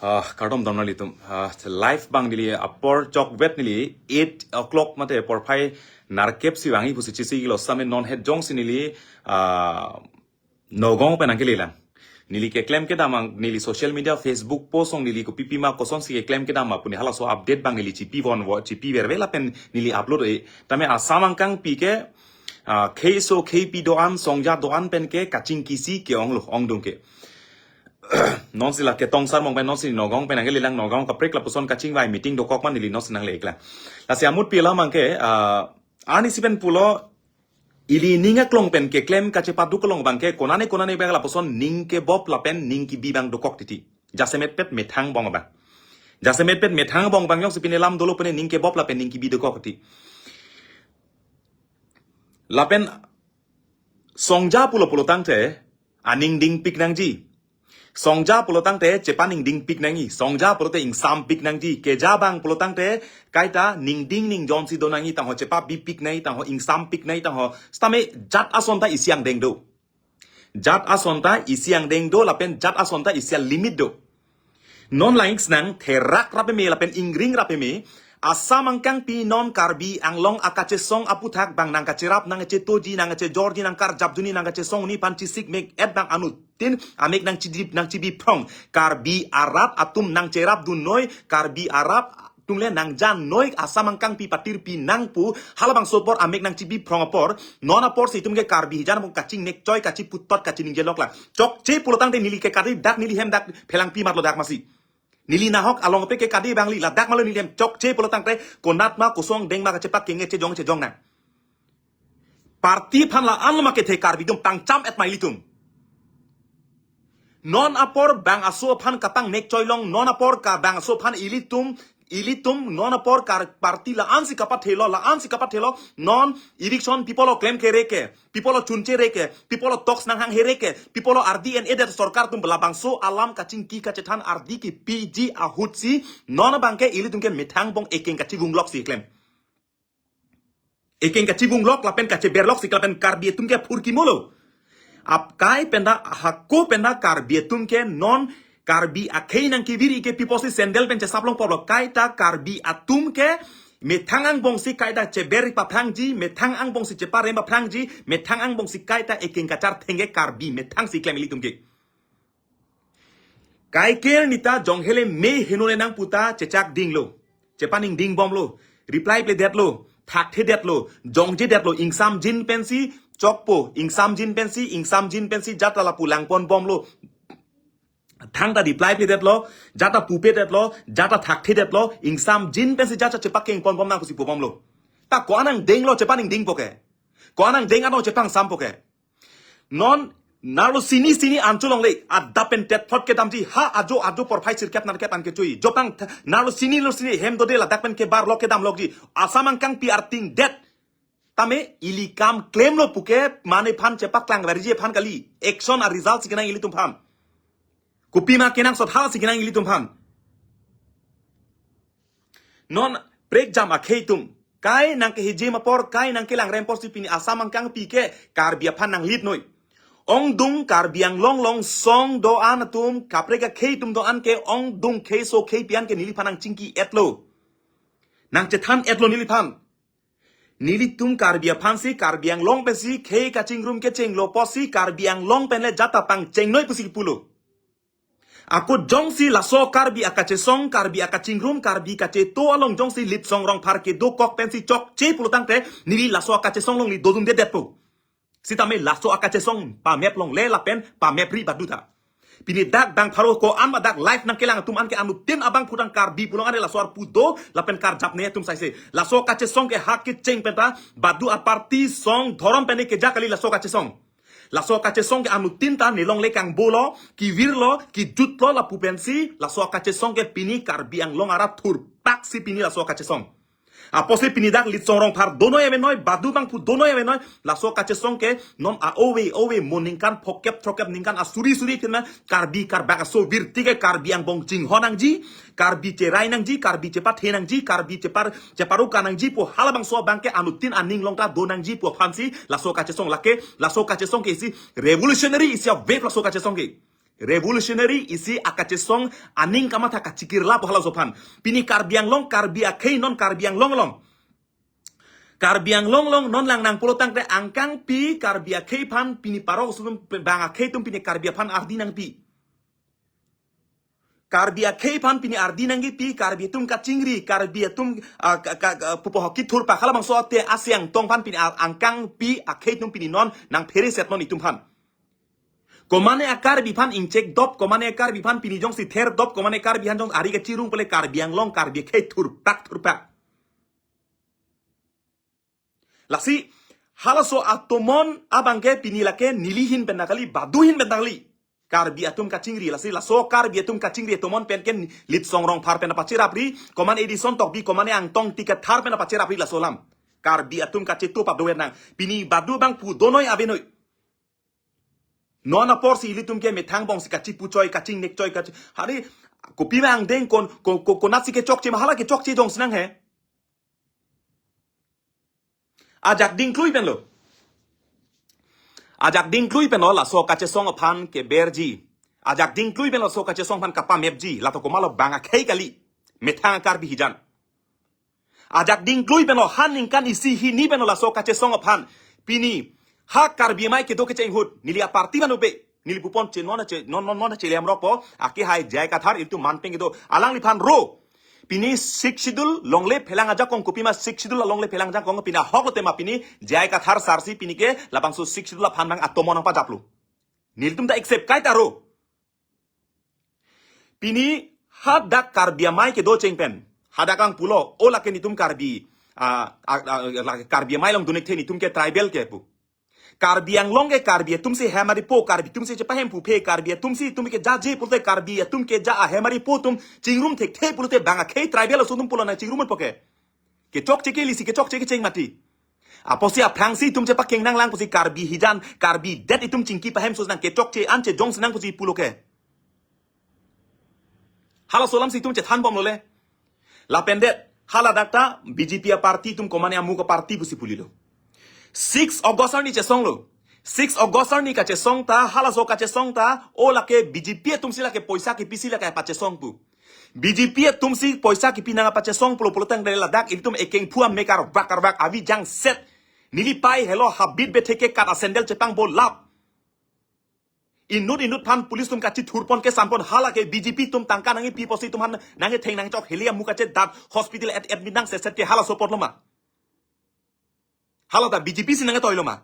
Kardom donali tum live bang nili apor chok vet nili 8 o'clock mate por phai narkep si wangi pusi chisi kilo same non head jong sinili nogong pe nangkeli lang nili ke claim ke damang nili social media Facebook post ong nili ko pipi ma kosong si ke claim ke dama puni hala so update bang nili chipi von wo chipi vervela pen nili upload e tame asamang kang pi ke KSO KP doan songja doan pen ke kaching kisi ke ong lo ong dong ke non sila ke tong sar mong pen non si nogong pen angeli lang nogong ka prek la puson kaching vai meeting do kok man nili non sinang lek la la si amut pila mang ke ani si pen pulo ili ninga klong pen ke claim ka cepat du klong bang ke konane bang la puson ning ke bob la pen ning ki bi bang do kok titi jasemet pet methang bong bang jasemet pet methang bong bang yok si pin lam dolo pen ning ke bob la pen ning ki bi do kok titi la pen songja pulo tangte aning ding pik nang ji songja pulotang te cepaning ding pik nangi songja pulote ing sam pik nangji ke jabang pulotang te kaita ning ding ning jonsi donangi tang ho cepa bi pik nai tang ho ing sam pik nai tang ho stame jat asonta isiang deng do jat asonta isiang deng do lapen jat asonta isia limit do non laings nang terak rape me lapen ingring rape me asamang kang pi non karbi ang long akache song aputhak bang nang kacerap nang che toji nang che jordi nang kar jabduni nang che song ni panci sik mek et bang anu tin amek nang chidip nang chibi prong karbi arab atum nang cerap dun noi karbi arab tungle nang jan noi asamang kang pi patir pi nang pu halabang sopor amek nang chibi prong apor non apor si tumge karbi jan mong kaching nek choi kachi puttot kachi ning jelok la chok che pulotang te nili ke kadi dak nili hem dak phelang pi matlo dak masi nili nahok along pe ke kadi bangli la dak malo nili hem chok che pulotang te konat ma kusong deng ma ka cepak kenge che jong na parti phan la anlama ke the karbi dum tang cham et mai litum non apor bang aso phan kapang nek choilong non apor ka bang aso phan ilitum non apor kar parti la ansi kapat thelo non election people claim ke reke people chunche reke people tox nang hang hereke people RDN edet sarkar tum belabang so alam kaching ki kachetan RD ki PG ahutsi non bangke ilitum ke mithang bong ekeng kachibung lok si claim ekeng kachibung lok lapen kache berlok si klapen karbi tum ke phurki molo ap kai penda hakko penda karbi tum ke non karbi akhei nang kibiri ke piposi sendel pen saplong poblo kaita karbi atum ke methangang bongsi kaita cheberi paphangji methangang bongsi chepare paphangji methangang bongsi kaita ekeng kachar thenge karbi methang si klemili tumke kaiker nita jonghele me henole nang puta chechak dinglo chepaning ding bomlo reply ple detlo thakhe detlo jongje detlo ingsam jin pensi chokpo ingsam jin pensi jatala pulang pon bomlo thangta reply ple detlo jata pupe detlo jata thakhe detlo ingsam jin pensi jata chepakeng pon bom nang kusi pomlo ta koanang denglo chepaning ding poke koanang deng ano chepang sam poke non narlo sini ancholong le adapen tet phot ke damji ha ajo por phai sirkap narkep an ke chui jopang narlo sini hem do de la dakpen ke bar lok ke dam lokji asamang kang pi arting det tame ilikam claim lo puke mane phan chepak klang verji phan kali action a result sikena ilitum phan kupima kenang sot hala sikena ilitum phan non break jam a kheitum kai nang ke hijima por kai nang ke lang rempor si pini asamang kang pi ke karbia phan nang lit noi ong dung karbiang long song do anatum kapreka kheitum do an ke ong dung keso kpian ke nili phanang chingki etlo nang chethan etlo nili phan nilitum karbia phansi karbiang long pesi khei kaching room ke chenglo posi karbiang long penle jata pang chengnoi pusi pulo aku jongsi laso karbi akache song karbi akaching room karbi kache to along jongsi Litsong Rongphar ke do kok pensi chok che pulo tangte nili laso akache song long ni dodum de depo sitame laso akache song pa map long le lapen pa map ri baduta pini dak dang pharo ko an dak life nang kelang tum an ke anu tin abang putang karbi pulong ane laso ar pudo lapen kar jap ne tum saise laso kache song ke hak ke cheng penta badu a party song thorom pene ke jakali laso kache song ke anu tinta nelong le kang bolo ki virlo ki jutlo la pupensi laso kache song ke pini karbi ang long ara thur pak si pini laso kache song apose pinidak Litsong Rongphar dono eve noi badu bang pu dono eve noi laso kache song ke non a owe moningkan phokep thokep ningkan asuri tina karbi karbak so virti ke karbi ang bong jing honang ji karbi cerai nang ji karbi cepat henang ji karbi ceparu kanang ji po halabang so bangke anutin aning longta donang ji po fansi laso kache song ke isi revolutionary isi a wave laso kache song ke revolutionary isi akachesong aning kamata kachikirla pahala sopan pini karbiang long karbia kei non karbiang long karbiang long non lang nang polotang te angkang pi karbia kei pan pini parok sum banga kei tum pini karbia pan ardinang pi karbia kei pan pini ardinang pi karbia tum kachingri karbia tum pupohokit thur pa khala bang so te asyang tong pan pini angkang pi akei tum pini non nang peri set non itum pan komane akar bipan incek dop komane akar bipan pinijong si ther dop komane akar bihan jong ari ke cirung pele karbiang long karbi ke turpak lasi halaso atomon abangke pinilake nilihin benakali baduhin benakali karbi atum kacingri lasi laso karbi atum kacingri atomon penken Litsong Rongphar pen apacirapri komane edison tok bi komane angtong tiket thar pen apacirapri lasolam karbi atum kacitu pabdowenang pini badu bang pu donoi abenoi nona porsi ilitum ke metang bong si kachi pucoy kaching nek coy kachi hari kopi mang deng kon nasi ke chok che mahala ke chok che dong senang he ajak ding klui pen lo ajak ding klui pen lo la so kache song pan ke berji ajak ding klui pen lo so kache song pan kapa mepji la to komalo banga kei kali metang kar bi hijan ajak ding klui pen lo haning kan isi hi ni pen lo la so kache song pan pini hak karbi mai ke do ke cheng hut nilia parti manupe nili pupon che non che liam ropo aki hai jai kathar itu manpeng itu alang lipan ro pini siksidul longle phelang aja kong kopi ma siksidul longle phelang aja kong pina hok te ma pini jai kathar sarsi pini ke lapang su siksidul phan mang atomon pa japlu niltum da accept kai taro pini hadak karbi mai ke do cheng pen hadakang pulo ola ke nitum karbi karbi mai long dunek the nitum ke tribal ke pu karbiang longe karbi tumse hamari po karbi tumse chepa hem pu pe karbi tumsi tumike jaje pulte karbi tumke ja hamari po tum chingrum thek the pulte banga khe tribal sudum pulana chingrum poke ke chok cheke lisi ke chok cheke cheng mati aposi a phangsi tum chepa keng nang lang pusi karbi hijan karbi det itum chingki pa hem sosnang ke chok che anche jong snang pusi puloke hala solam si tum che than bom lole la pendet hala dakta bjp party tum komane amu ko party pusi pulilo 6 August ni chesong lo 6 August ni ka chesong ta halaso ka chesong ta o la ke BJP tumsi la ke poisa ke pisi la ka pa chesong pu BJP tumsi poisa ke pinanga pa chesong pulo tang de la dak itum ekeng phua mekar bak avi jang set nili pai hello habit be theke kat asendel chepang bol lap inut phan police tum ka chi thurpon ke sampon hala ke BJP tum tangka nangi pi posi tum han nangi theng nang chok helia muka che dat hospital at admit nang set ke hala support lo ma halo ta BJP sinanga toilo ma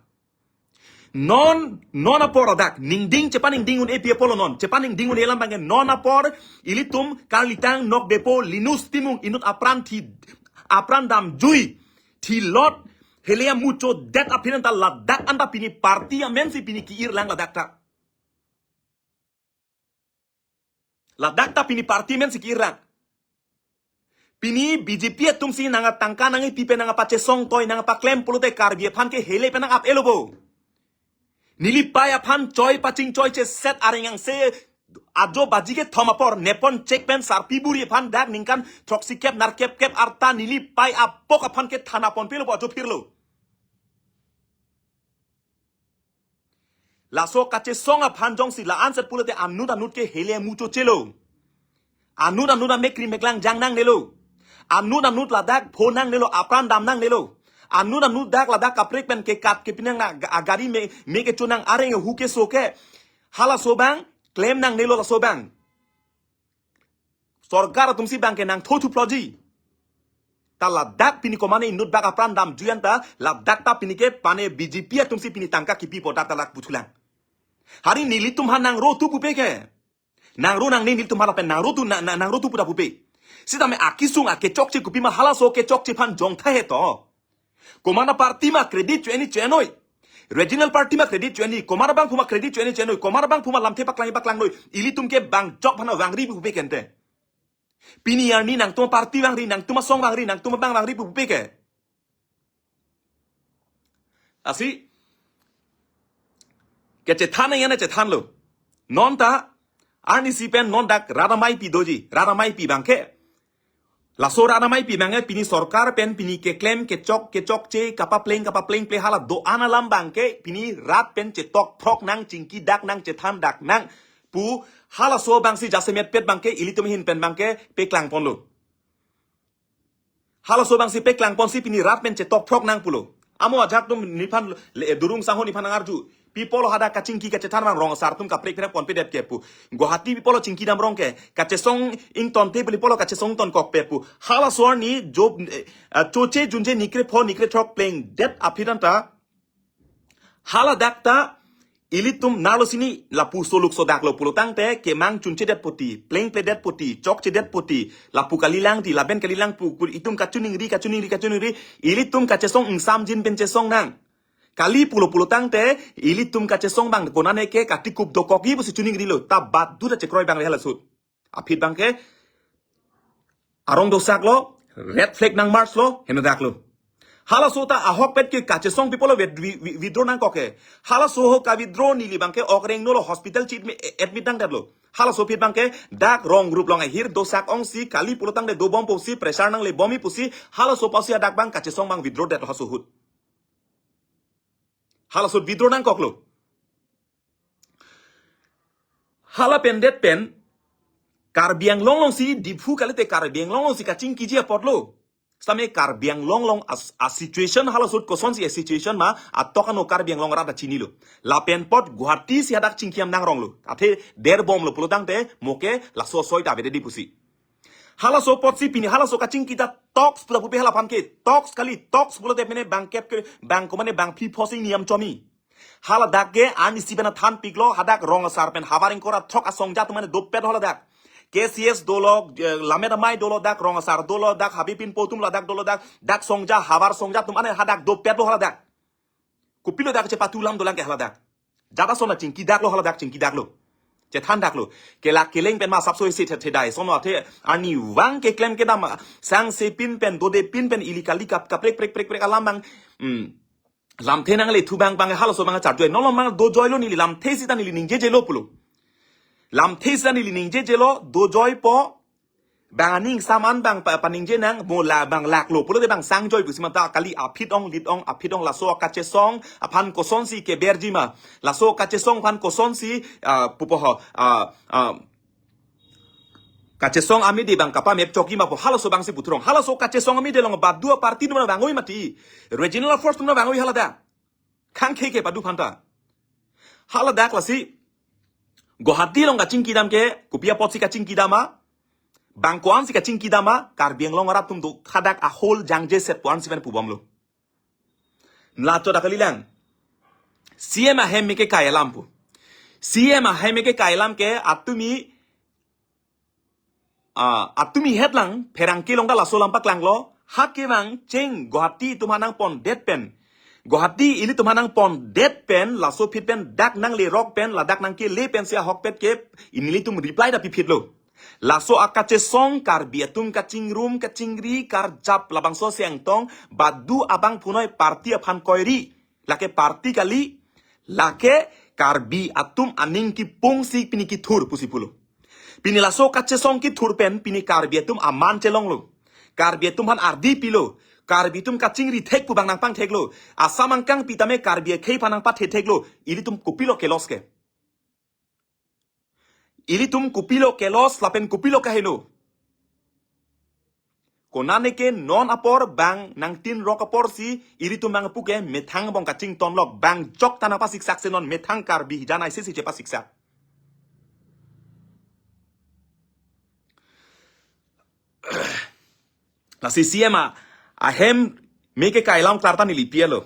non apor dak ningding cepaning dingun epi polo non cepaning dingun elam bangen non apor ilitum kalitang nok depo linus timung inut apran dam jui ti lot helia mucho dat apinanta la dak anda pini parti amensi pini ki irlang la dakta pini parti mensi ki irlang pini BJP tumsi nanga tangka nangi pipe nanga pace song toy nanga pa claim pulute karbi phan ke hele pe nang ap elobo nilipaya phan choi paching choi che set arengang se ajo baji ke thomapor nepon check pen sarpi buri phan dak ningkan troxy cap nar cap arta nilipai apok phan ke thana pon pelo ajo phirlo laso kache song phan jong si la answer pulute anut ke hele mucho chelo anut mekri meklang jang nang nelo anut ladak phonang nelo apran dam nang nelo anut dak ladak kaprek pen ke kat ke pinang na agari me ke chunang areng hu ke soke hala sobang claim nang nelo la sobang sorgar tumsi bang ke nang thotu proji ta ladak pini komane inut bak apran dam juyanta ladak ta pini ke pane BJP tumsi pini tangka ki pi poda talak butulang hari nili tum hanang ro tu pupe ke nang ro nang nili tum hala pen nang ro tu puda pupe sida me akisung ake chokche kupi ma hala so ke chokche phan jong tha he to komana party ma credit cheni chenoi regional party ma credit cheni komana bang phuma credit cheni chenoi komana bang phuma lamthe paklang noi ili tum ke bang chok phana wangri pupe kente pini yar ni nang tum party wangri nang tum song wangri nang tum bang wangri pupe ke asi ke che thana yana che than lo non ta arni sipen non dak radamai pi doji radamai pi bangke la sora radamai pi bangke pini sarkar pen pini ke claim ke chok che kapa pleng play hala do analam bangke pini rat pen che tok prok nang chingki dak nang che than dak nang pu hala so bangsi jasemet pet bangke ilitum hin pen bangke peklang ponlo hala so bangsi peklang ponsi pini rat men che tok prok nang pulo amo ajak tum nipan durung sangho nipan ngarju people hada kacingki kace tanang rong sar tum ka prek prek pon pedet kepu gohati people cingki dam rong ke kace song ing ton table people kace song ton kok pepu hala so ni job choche junje nikre pho nikre thok playing that apidanta hala dakta ilitum nalo sini lapu soluk sodak lo pulo tangte ke mang chunche det poti playing play det poti chok che det poti lapu kalilang di laben kalilang pu itum kacuning ri ilitum kace song insam jin ben che song nang kali pulo tangte ilitum kace song bang konane ke katikup dokoki bu si chuning ri lo tabat du da che kroy bang le halasut apit bang ke arong dosak lo red flag nang march lo henodak lo hala sota ahok pet ke kache song people withdraw nang koke hala so ho ka withdraw nili bangke okreng no hospital chit me admit nang dablo hala so pit bangke dak wrong group long hir dosak ong si kali pulotang de do bom posi pressure nang le bomi pusi hala so pasi dak bang kache song bang withdraw dat hasu hut hala so withdraw nang koklo hala pendet pen karbiang long si dipu kalite karbiang long si kaching kiji apotlo Same karbiang long a situation halasut koson si a situation ma atokan no karbiang long rada chinilo la pen pot guhati si hadak cingkiam nang rong lo ate der bom lo pulotang te moke la so soi da bede di pusi halaso pot si pini halaso kacing kita talks pula pupe hala panke talks kali talks pula te mene bang kep ke bang komane bang pi posing niam chomi hala dagge ani sibena than piglo hadak rong sarpen havaring kora thok asong jat mane doppet hala dak KCS dolo lameda mai dolo dak rong sar dolo dak habipin potum la dak dolo dak songja havar songja tum ane hadak do pet lo hala dak kupilo dak cepatulam dolang ke hala dak jada sona cingki dak lo hala dak cingki dak lo ce than dak lo ke la keleng pen ma sapso isi the dai sono the ani wang ke klem ke dam sang se pin pen do de pin pen ilikali kap prek alamang lam thenang le thubang bang hala so bang cha joy nolong mang do joy lo ni lam thesi ta ni ningje je lo pulo lam thesa ni ningje jelo do joy po bang saman bang paningje nang mola bang lak lo pulo de bang sang joy busimata kali apidong lidong apidong laso kache song apan koson si ke berjima laso kache song pan koson si pupoho kache song ami de bang kapa mep choki ma po halaso bang si putrong halaso kache song ami de long ba dua parti no bang oi mati regional force no bang oi halada khang ke padu phanta halada klasi Gohati long kacing kidam ke kupia pot si kacing kidama bangkoan si kacing kidama karbiang long arap tum do kadak a whole jangje set puan si pen pubom lo nlato dakalilang CM a hem ke kaya lampu CM a hem ke kaya lam ke atumi headlang perangki long la so lampak lang lo hakke bang cheng Gohati tumanang pon dead pen Gohati ili tumanang pon dead pen la so pit pen dak nang le rock pen la dak nang ke le pen sia hok pet ke inili tum reply da pipit lo la so akache song kar biatum kacing room kacing ri kar jap labang so siang tong badu abang punoi parti aphan koiri lake parti kali lake karbi atum aning ki pung si pini ki thur pusipulo pini la so kache song ki thur pen pini kar biatum aman chelong lo kar biatum han ardi pilo karbitum kacing ri thek pu bang nang pang theklo asamang kang pitame karbie khei panang pa theklo ilitum kupilo kelos ke ilitum kupilo kelos lapen kupilo kahelo konane ke non apor bang nang tin rock apor si ilitum bang puke methang bong kacing tonlok bang jok tanang pa siksak senon methang karbi janai si chepa siksak la si siema ahem meke kailam klarta ni lipielo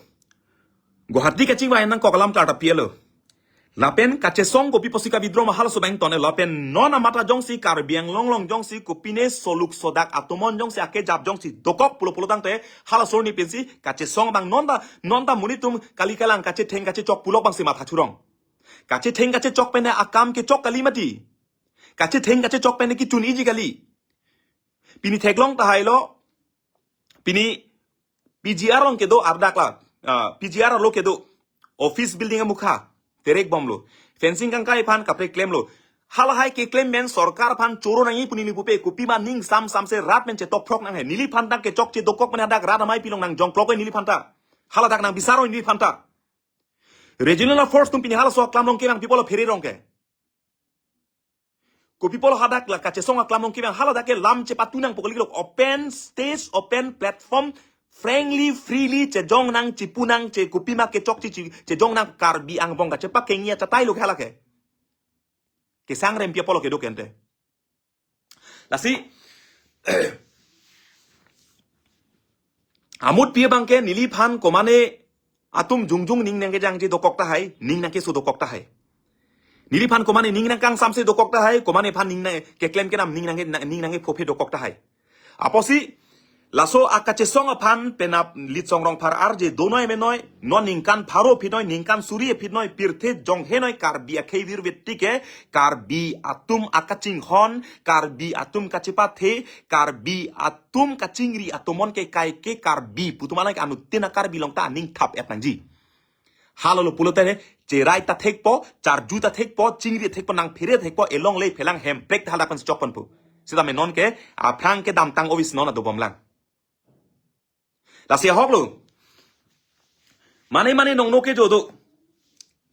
Gohati kacing ba nang kokalam klarta pielo lapen kache song kopi posika bidro mahal so bang tone lapen nona mata jongsi karbiang long jongsi kopine soluk sodak atomon jongsi ake jab jongsi dokok pulo tang te hala sorni pensi kache song bang nonda munitum kali kalang kache theng kache chok pulok bang si matha churong kache theng kache chok pene akam ke chok kali mati kache theng kache chok pene ki chun iji kali pini theklong ta hailo Pini PGR long kedo ardakla PGR lo kedo office building mukha terek bomlo fencing kang kai phan kapre claim lo hala hai ke claim men sarkar phan choro nang puni ni pupe kupi ma ning sam se rat men che tok prok nang he nili phan tak ke chok che dokok men dak rat mai pilong nang jong prok nili phan ta hala dak nang bisaro nili phan ta regional force tum pini hala so klam long ke nang people pheri rong ke ko people hadak la kache song aklamong kibang haladak ke lam che patunang pokoli lok open stage open platform frankly freely che jong nang chipunang che kupima ke chok chi che jong nang karbi ang bong ka che pa kenya cha tai lok halake ke sang rem pia polo ke dokente lasi amut pia bangke nili phan komane atum jungjung ning nang ke jang ji dokok ta hai ning nang ke su dokok ta hai nili phan komane ning nang kang samse dokok ta hai komane phan ning nang ke claim ke nam ning nang ke phophe dokok ta hai aposi laso akache song phan penap Litsong Rongphar arje donoi menoi non ningkan pharo phinoi ningkan suri phinoi pirthe jonghenoi karbi akhevir vettike karbi atum akaching hon karbi atum kachipa the karbi atum kachingri atomon ke kai ke karbi putumana ke anu tina karbi longta ning thap etnangji halolo pulote che rai ta thekpo char ju ta thekpo chingri thekpo nang phire thekpo elong le phelang hem prek halapan chokpan pu sida me non ke aprang ke dam tang obis non adobomlang la sia hoklu mane nong no ke jodo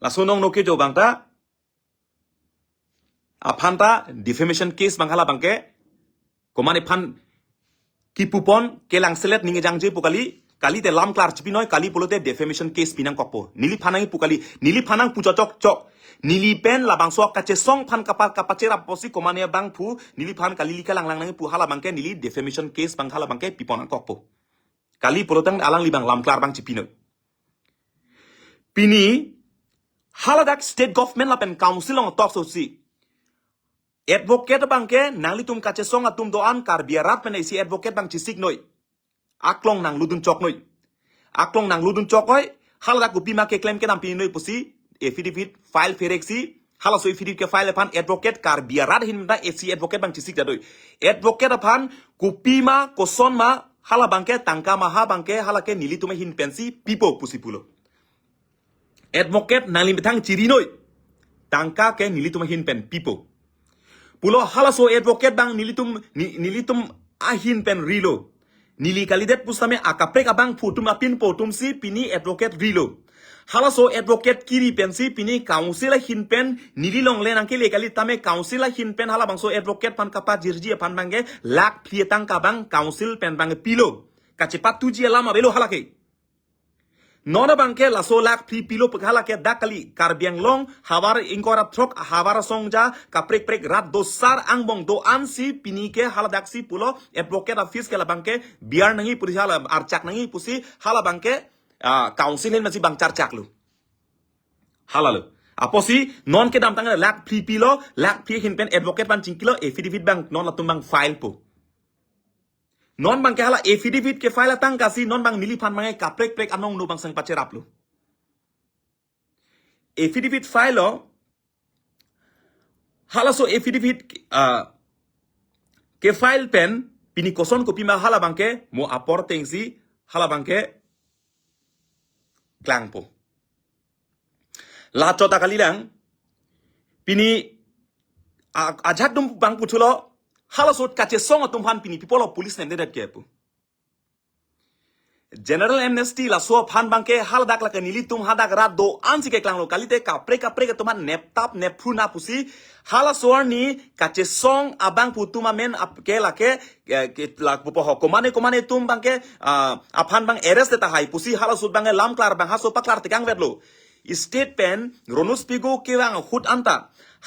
la so nong no ke jo bangta aphanta defamation case banghala bangke komane phan kipupon kelang selet ninge jangje pukali kali te lam klar chipinoi kali polote defamation case pinang kokpo nili phanang pukali nili phanang puchok chok nili pen labang so kache song phan kapachera posi komane bang phu nili phan kali likalang lang nang pu hala bangke nili defamation case banghala bangke piponang kokpo kali polotang alang libang lam klar bang cipino pini haladak state government la pen council ong talk so si advocate bangke nangli tum kache song atum doan kar biarat pen isi advocate bang cisik noi aklong nang ludun chok noi aklong nang ludun chok oi haladak upima ke claim ke nam pini noi pusi affidavit file fereksi hala so affidavit ke file pan advocate kar biarat hin da isi advocate bang cisik jadoi advocate pan kupima koson ma hala bangke tangka maha bangke hala ke nili tume hin pensi pipo pusipulo advocate nali betang cirinoi tangka ke nili tume hin pen pipo pulo hala so advocate bang nili tum ahin pen rilo nili kalidet pustame akaprek abang futum apin potum si pini advocate rilo hala so advocate kiri pensi pini council hin pen nili long len angke le kali tame council hin pen hala bang so advocate pan kapa jirji pan bange lak prietang ka bang council pen bange pilo kacepat tuji lama belo hala ke nona bangke la so lak pri pilo paghala ke dakali karbiang long hawar ingkora trok hawara songja kaprek prek rat dosar angbong do ansi pini ke hala daksi pulo advocate office ke la bangke biar nangi pusi hala archak nangi pusi hala bangke council masih bang charcak lu halalo aposi non ke dam tanga lak pri pilo lak pri hin pen advocate pan cingkilo affidavit bang non la tumbang file po non bang ke hala affidavit ke file tang kasi non bang nili pan mangai kaprek prek anong no bang sang pacerap lu affidavit file lo hala so affidavit ke file pen pini koson kopi ma hala bangke mo aporteng si hala bangke klang po la chota kalilang pini ajat dum bang putulo hala sot kache song atum han pini people of police nem dedat kepu general amnesty la so phan bangke hal dak la kanili tum hadak rat do ansi ke klang lo kalite kapre ke tuman neptap nepru na pusi hala sorni kache song abang putuma men ke la pupo komane tum bangke aphan bang arrest ta hai pusi hala sut bang lam klar bang haso paklar tekang vedlo state pen ronus pigo ke bang hut anta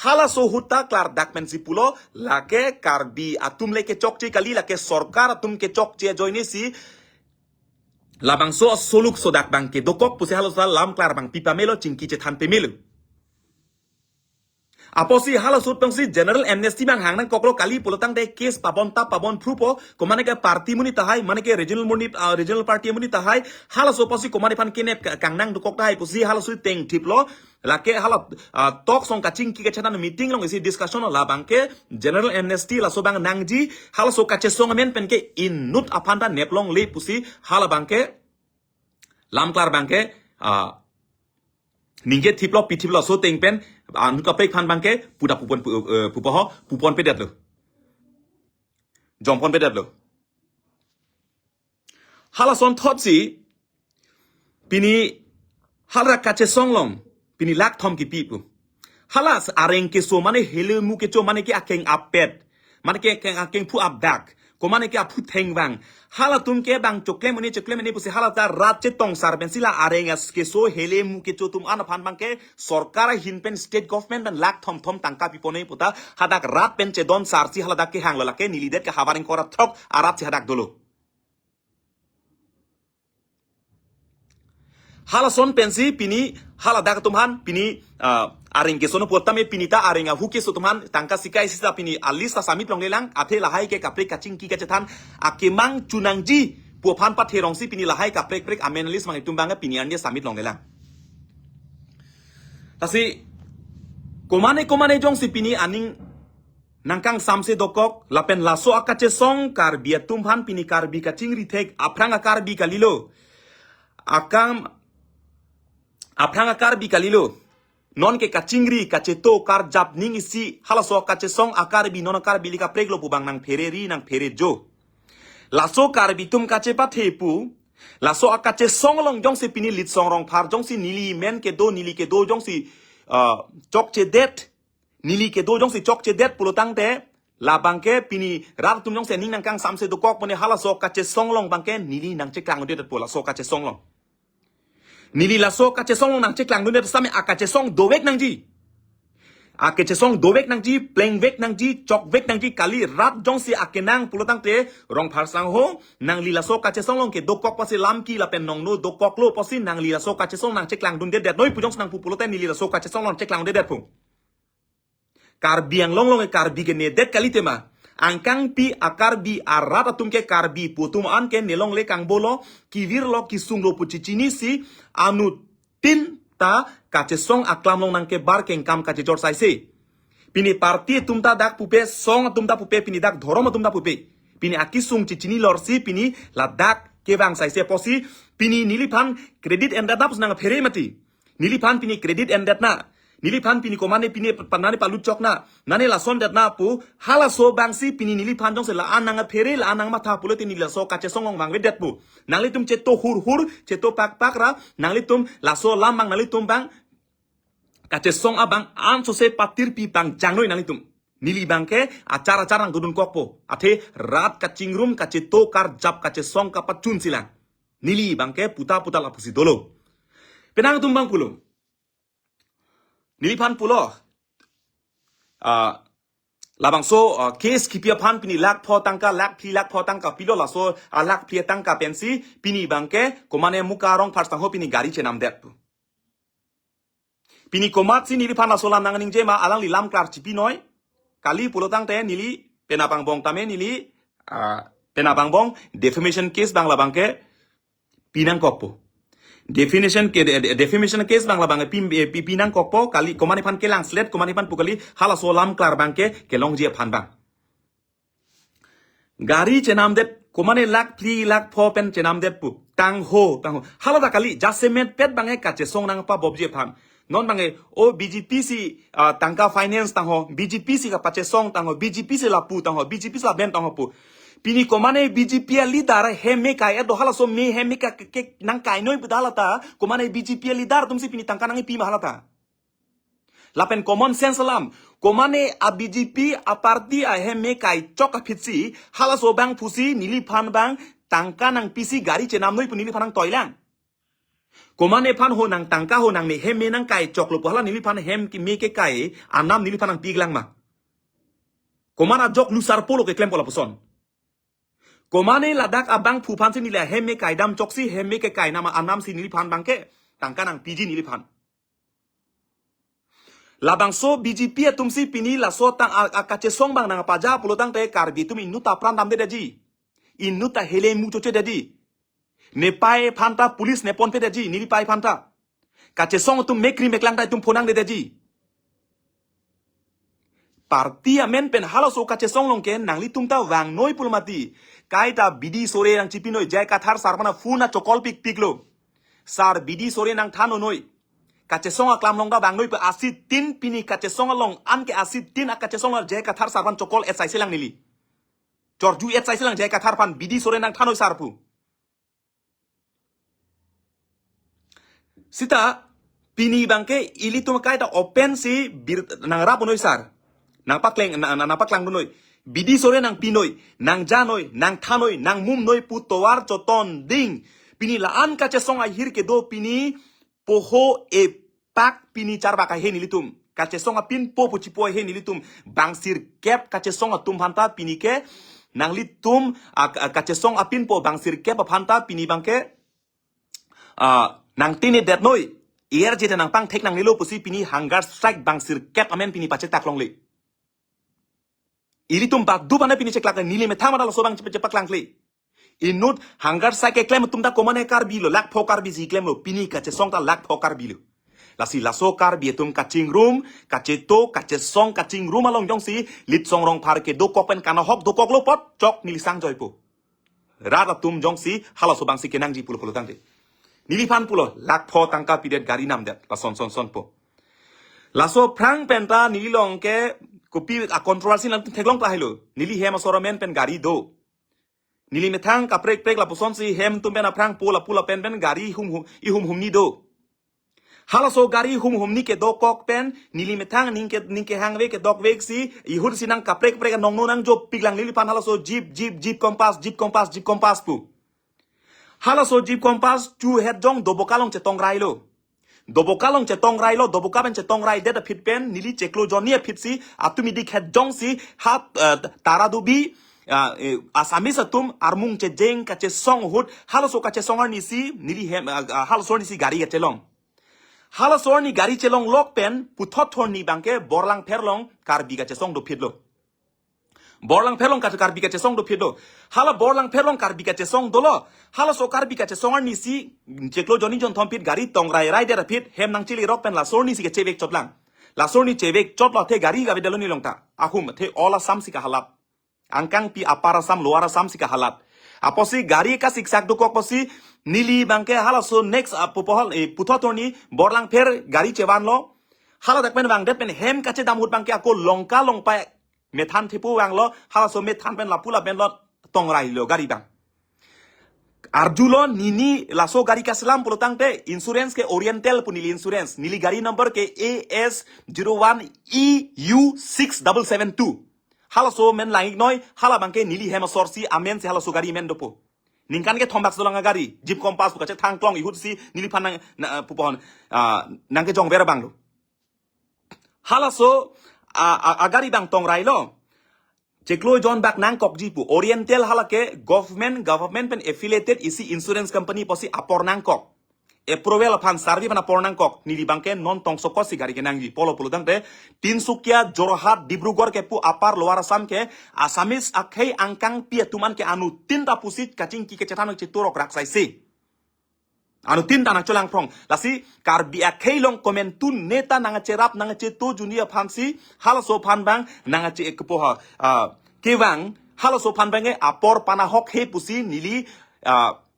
hala so huta klar dakmen si pulo lake karbi atum leke chokche kali lake sorkar atum ke chokche joine si labang so soluk sodak bang ke dokok pusi halo sal lam klar bang pipa melo cingki che than pemelo aposi hala sut bang si general amnesty bang hang nang koklo kali pulotang de case pabon prupo komane ke party muni tahai mane ke regional party muni tahai hala so posi komane pan kene kangnang dokok tahai pusi hala su teng tiplo lake hala talk song kaching ki ke chana meeting long isi discussion la bangke general amnesty la so bang nangji hala so kache song men pen ke inut apanda neplong le pusi hala bangke lamklar bangke ningge tiplo pitiplo so teng pen anu ka pek phan bangke puda pupon pedat lo jompon pedat lo hala son thotsi pini hala kache song long pini lak thom ki pipu halas areng ke so mane hele mu ke cho mane ke akeng apet mane ke akeng pu abdak ko mane ke apu thengbang hala tum ke bang chokle mane pusi hala ta rat che tong sar ben sila areng as ke so hele mu ke cho tum an phan bang ke sarkar hinpen state government ban lak thom tangka pipone puta hadak rat pen che don sar si hala dak ke hanglo lake nilidet ke habaring kora thok arat che hadak dolo hala son pensi pini hala dak tumhan pini areng ke sono potame pinita arenga huke so tumhan tangka sikai sisa pini alista samit longlelang athe lahai ke kapre kaching ki kacethan akemang chunangji puaphan pa therong si pini lahai kapre prek amenalis mang itumbanga pini ande samit longlelang tasi komane jong si pini aning nangkang samse dokok lapen laso akache song kar bia tumhan pini kar bi kaching rithek aprang akar bi kalilo aprang akar bi kalilo non ke kachingri kacheto kar jap ning isi halaso kache song akar bi non akar bi lika preglo pubang nang phereri nang phere jo laso kar bi tum kache pa thepu laso akache song long jong se pini Litsong Rongphar jong si nili men ke do nili ke do jong si chok che det nili ke do jong si chok che det pulotang te la bangke pini rar tum jong se ning nang kang samse do kok pone halaso kache song long bangke nili nang che klang de pula so kache song long nili laso kache song nang cek lang dunia same akache song dowek nang ji akache song dowek nang ji pleng vek nang ji chok vek nang ji kali rat jong si akenang pulotang te Rongphar sang ho nang li laso kache song long ke dokok pasi lamki la pen nong no dokok lo pasi nang li laso kache song nang cek lang dunia det noi pujong nang pupuloten nili laso kache song long cek lang det pu karbi yang long long karbi ke ne det kali tema angkang pi akarbi arata tumke karbi putum an ke nelong le kang bolo kivir lo kisung lo pucicini si anu tin ta kache song aklam long nang ke bar keng kam kache jor sai se pini parti tumta dak pupe song tumta pupe pini dak dhorom tumta pupe pini akisung cicini lor si pini ladak ke bang sai se posi pini niliphan credit and data pus nang phere mati niliphan pini credit and data niliphan pini komane pini panane palu chok na nane la son dat na pu hala so bangsi pini niliphan jong se la anang phere la anang matha puloti nila so kache songong bang vedet pu nangli tum cheto hur cheto pak ra nangli tum la so lamang nangli tum bang kache song abang an so se patir pi bang jangnoi nangli tum nili bangke acara nang gudun kokpo athe rat kaching room kache to kar jap kache song ka pachun silang nili bangke puta la pusi dolo penang tum bang pulo niliphan pulo labang so case kipia phan pini lak pho tangka pilo la so lak phi tangka pensi pini bangke komane muka Rongphar sang ho pini gari chenam det pini komat si niliphan la so lam nang ning jema alang li lam klar chipi noi kali pulo tang te nili penapang bong tame nili penapang bong defamation case bang la bangke pinang kokpo defamation case bangla bang pinang kokpo kali komani pan kelang slet komani pan pukali hala solam klar bangke kelong je phan bang gari chenam det komane lak pho pen chenam det pu tang ho hala da kali jasemet pet bange kache song nang pa bobje phan non bange o BGP si tangka finance tang ho BGP si ka pache song tang ho BGP si la pu tang ho BGP si la ben tang ho pu pini komane BGP leader heme kai edo hala so me heme ka ke nang kai noi budala ta komane BGP leader tumsi pini tangka nang pi mahala ta lapen common sense lam komane a BGP a party a heme kai chok phitsi hala so bang phusi niliphan bang tangka nang pisi gari chenam noi puni niliphan nang toilang komane phan ho nang tangka ho nang me heme nang kai chok lo hala niliphan hem ki me ke kai anam niliphan nang piglang ma komana jok lusar polo ke klem pola puson komane ladak abang phupan si nila hemme kai dam choksi hemme ke kai nama anam si niliphan bangke tangka nang piji niliphan labang so BGP tumsi pini la so tang akache song bang nang paja pulotang te karbi tumi nuta pran dam de daji inuta hele mu choche daji nepai phanta police nepon pe daji nilipai phanta kache song tum mekri meklang dai tum phonang de daji parti amen pen halos o kache song long ken nangli tumta wang noi pulmati kaita bidi sore nang chipinoi jai kathar sarmana funa chokol piklo sar bidi sore nang thano noi kache song aklam long da wang noi pe asit tin pini kache song long an ke asit tin akache song jai kathar sarman chokol esai selang nili jorju esai selang jai kathar pan bidi sore nang thanoi sarpu sita pini bangke ili tu makai ta open si nang rapunoi sar nang paklang dunoi bidi sore nang pinoi nang janoi nang thanoi nang mumnoi putowar choton ding pini laan kache song ahir ke do pini poho e pak pini char baka he nilitum kache song pin po puchi po he nilitum bangsir kep kache song tum hanta pini ke nang litum kache song apin po bangsir kep hanta pini bangke nang tini det noi ier jeta nang pang tek nang nilo pusi pini hangar strike bangsir kep amen pini pache taklong le ili tum bak du bana pini ceklak nili me thamara lo sobang cepak lang le inut hangar strike claim tum da komane kar bilo lak phokar bi claim lo pini kache song ta lak phokar bilo lasi laso kar bi tum kaching room kache to kache song kaching room along jong si Litsong Rongphar ke do kopen kana hok do kok lo pot chok nili sang joy po rata tum jong si hala sobang si kenang ji pulo pulo tang de nilipan pulo lak pho tangka pidet gari nam det la son po laso prang penta nilong ke kopi a kontroversi lang teglong ta hilo nili hem soromen pen gari do nili methang ka prek la poson si hem tum pena prang pula pen gari hum ni do halaso gari hum ni ke do kok pen nili methang ningke hangwe ke dok vek si ihur sinang ka prek nong nang jo piglang nili pan halaso jeep kompas pu halaso jeep kompas chu het jong do bokalong che tong rai lo dobokalong che tong rai lo dobokaben che tong rai deta pit pen nili cheklo jonia pit si atumi dik het jong si hat taradubi asamis atum armung che jeng ka che song hut halaso ka che songar ni si nili hem halaso ni si gari ka chelong halaso ni gari chelong lok pen puthot thon ni bangke borlang pherlong karbi ka che song do pit lo borlang pherlong ka karbi ka che song do pit do hala borlang pherlong karbi ka che song do lo hala so karbi ka che songar ni si cheklo joni jon thom pit gari tong rai deta pit hem nang chili rok pen la sor ni si ke chevek chotlang la sor ni chevek chotla the gari ga bedalo ni longta akhum the ola sam si ka halat angkang pi apara sam luara sam si ka halat aposi gari ka siksak do kok posi nili bangke hala so next apopohal puthotoni borlang pher gari chewan lo hala dakpen bang det pen hem ka che damut bangke ako longka longpa methan thipu wang lo hala so methan pen lapula pen lo tong rai lo gari bang arjulo nini laso gari ka selam pulo tangte insurance ke oriental punili insurance nili gari number ke AS01EU6772 hala so men lang noi hala bangke nili hema sorsi amen se hala so gari men dopo ningkan ke thombak solanga gari jeep kompas ka che thang klong ihut si nili phanang pupon nangke jong vera banglo hala so agari bang tong rai lo cheklo jon bak nang kok jipu oriental halake government pen affiliated isi insurance company posi apor nang kok approval pan sarvi pan apor nang kok nili bangke non tong soko si gari ke nangji polo dang te Tinsukia Jorhat Dibrugarh ke pu apar lower assam ke asamis akhei angkang pia tuman ke anu tinta pusit kaching ki ke chetano chiturok raksai si anu tinta nang cholang prong lasi karbi akhei long komentun neta nang cherap nang cheto junia phansi halaso phan bang nang che ekpoha kewang halaso phan bange apor panahok he pusi nili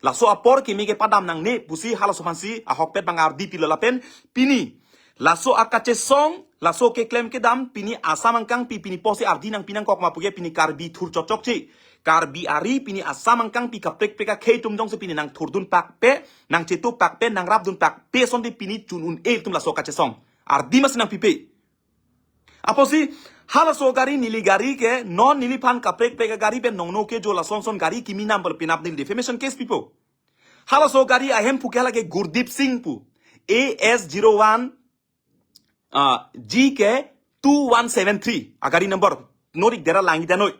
laso apor kimi ke padam nang ne pusi halaso phansi ahok pet bang ardi pilalapen pini laso akache song laso ke claim ke dam pini asam angkang pini posi ardi nang pinang kok mapuge pini karbi thur chok chi karbi ari pini asam angkang pi kaprek peka khei tum jong se pini nang thurdun pak pe nang chetu pak pe nang rabdun pak pe son di pini chunun e tum laso kache song ardi mas nang pipe aposi hala so gari nili gari ke non nili pan kaprek peka gari pe nong no ke jo la son gari kimi nam bal pinap nil defamation case pipo hala so gari ahem pukela ke Gurdip Singh pu AS01 GK 2173 agari number norik dera langi danoi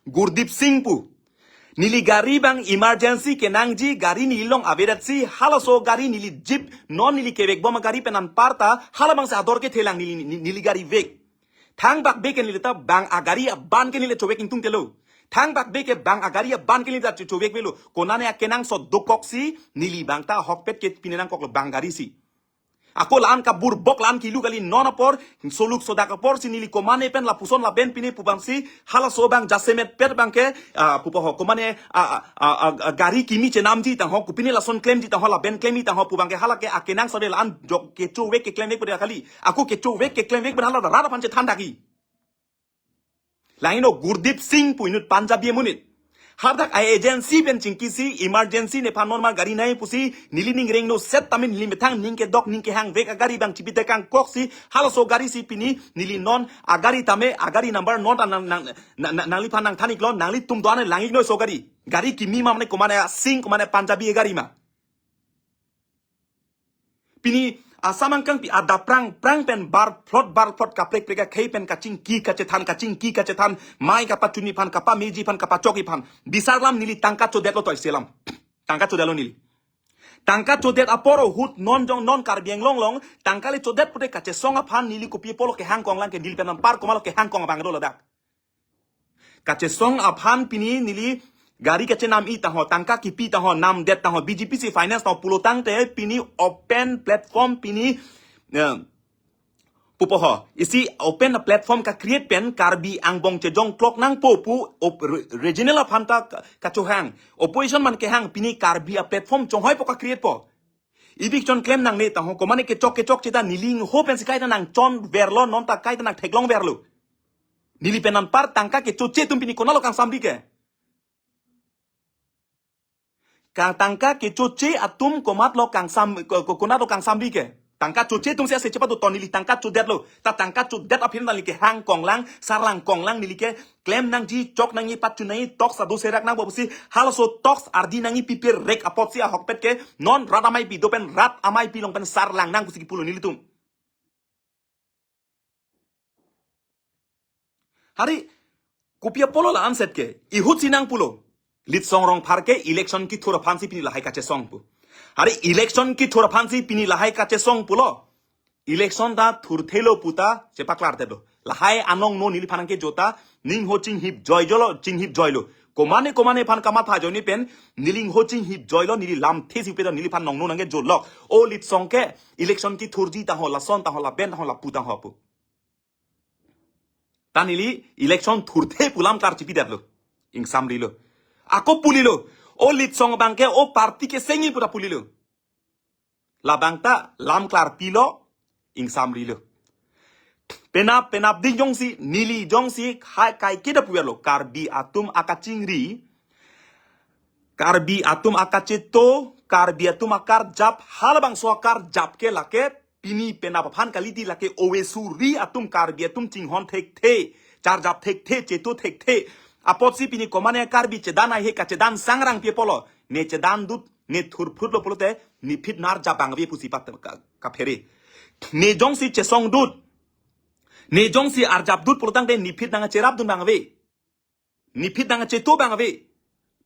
Gurdip Singh pu nili gari bang emergency ke nangji gari nilong avedat si hala so gari nili jeep non nili kebek bom gari penan parta hala bang sa ador ke thelang nili gari vek thang bak bek nili ta bang agari ban ke nili chowek intung telo thang bak bek bang agari ban ke nili ta chowek velo konane akenang so dokok si nili bang ta hokpet ke pinenang kok bang gari si ako laan ka burbok laan kilu kali non apor soluk sodak apor sinili komane pen la puson la ben pini pubangsi hala sobang jasemet pet bangke pupoho komane gari kimi chenamji tang ho kupini la son claim ji tang ho la ben claim ji tang ho pubangke hala ke akenang sode laan jok ke chowek ke claim vek pada kali aku ke chowek ke claim vek pada rada panche thanda ki laino Gurdip Singh pu inut Punjabi munit Hardak ay agency ben chingkisi emergency ne pan normal gari nai pusi nilining ring no set tamin limitang ningke dok ningke hang vek agari bang chipite kang koksi halaso gari si pini nili non agari tame agari number non nangli pan nang thanik lon nangli tum doane langik no so gari kimi mamne komane sing komane panjabi gari ma pini asamang kang pi ada prang pen bar plot kaprek preka kei pen kacing ki kacethan mai kapachuni pan kapa meji pan kapachoki pan bisarlam nili tangka chodet lo toy selam tangka chodelo nili tangka chodet aporo hut non jong non karbieng long tangkali chodet pute kache songa pan nili kopi polo ke hangkong lang ke nil penan par komalo ke hangkong bang do ladak kache song aphan pini nili gari kache nam i taho tangka kipi taho nam det taho BGP si finance taho pulotang te pini open platform pini pupoho isi open platform ka create pen karbi angbong chejong klok nang popu regional aphan ta kachohang opposition man ke hang pini karbi a platform chonghoi po ka create po ibik chon claim nang ne taho komane ke chok cheta niling ho pen sikai ta nang chon verlo non ta kai ta nang theklong verlo nili penan par tangka ke choche tum pini konalo kang samdi ke kang tangka ke choche atum komat lo kang sam konalo kang samdi ke tangka choche tum sia se cepat to nili tangka chodet lo ta tangka chodet aphin nali ke hang kong lang sarlang kong lang nili ke claim nang ji chok nang i pat chunai tok sa do serak nang bosi haloso toks ardi nang i pipir rek apot sia hokpet ke non rat amai pi dopen rat amai pi long pen sarlang nang kusi pulo nili tum hari kupia polo la anset ke ihut sinang pulo Litsong Rongphar ke election ki thora phansi pini lahai kache song pu hari election ki thora phansi pini lahai kache song pulo election da thurthelo puta chepaklar telo lahai anong no nili phanang ke jota ning ho ching hip joylo komane phan kama tha joni pen niling ho ching hip joylo nili lam thesi pe nili phan nong no nange jolok o Litsong ke election ki thurji ta ho la son ta ho la ben ta ho la puta ho pu tanili election thurthe pulam kar chipi derlo ing samrilo ako pulilo o Litsong bangke o parti ke sengi pura pulilo la bangta lam klar pilo ing samrilo penap ding jongsi nili jongsi kai keda puelo karbi atum akachingri karbi atum akacheto karbi atum akar jap halabang sokar jap ke lake pini penap phan kaliti lake owesuri atum karbi atum chinghon thek the char jap thek the cheto thek the apotsi pini komane karbi chedana he kachedan sangrang pe polo ne chedan dut ne thurphur lo polote ni phit nar japang be pusi pat ka phere ne jongsi chesong dut ne jongsi arjap dut polotang de ni phit nang cherap dun bangwe ni phit nang cheto bangwe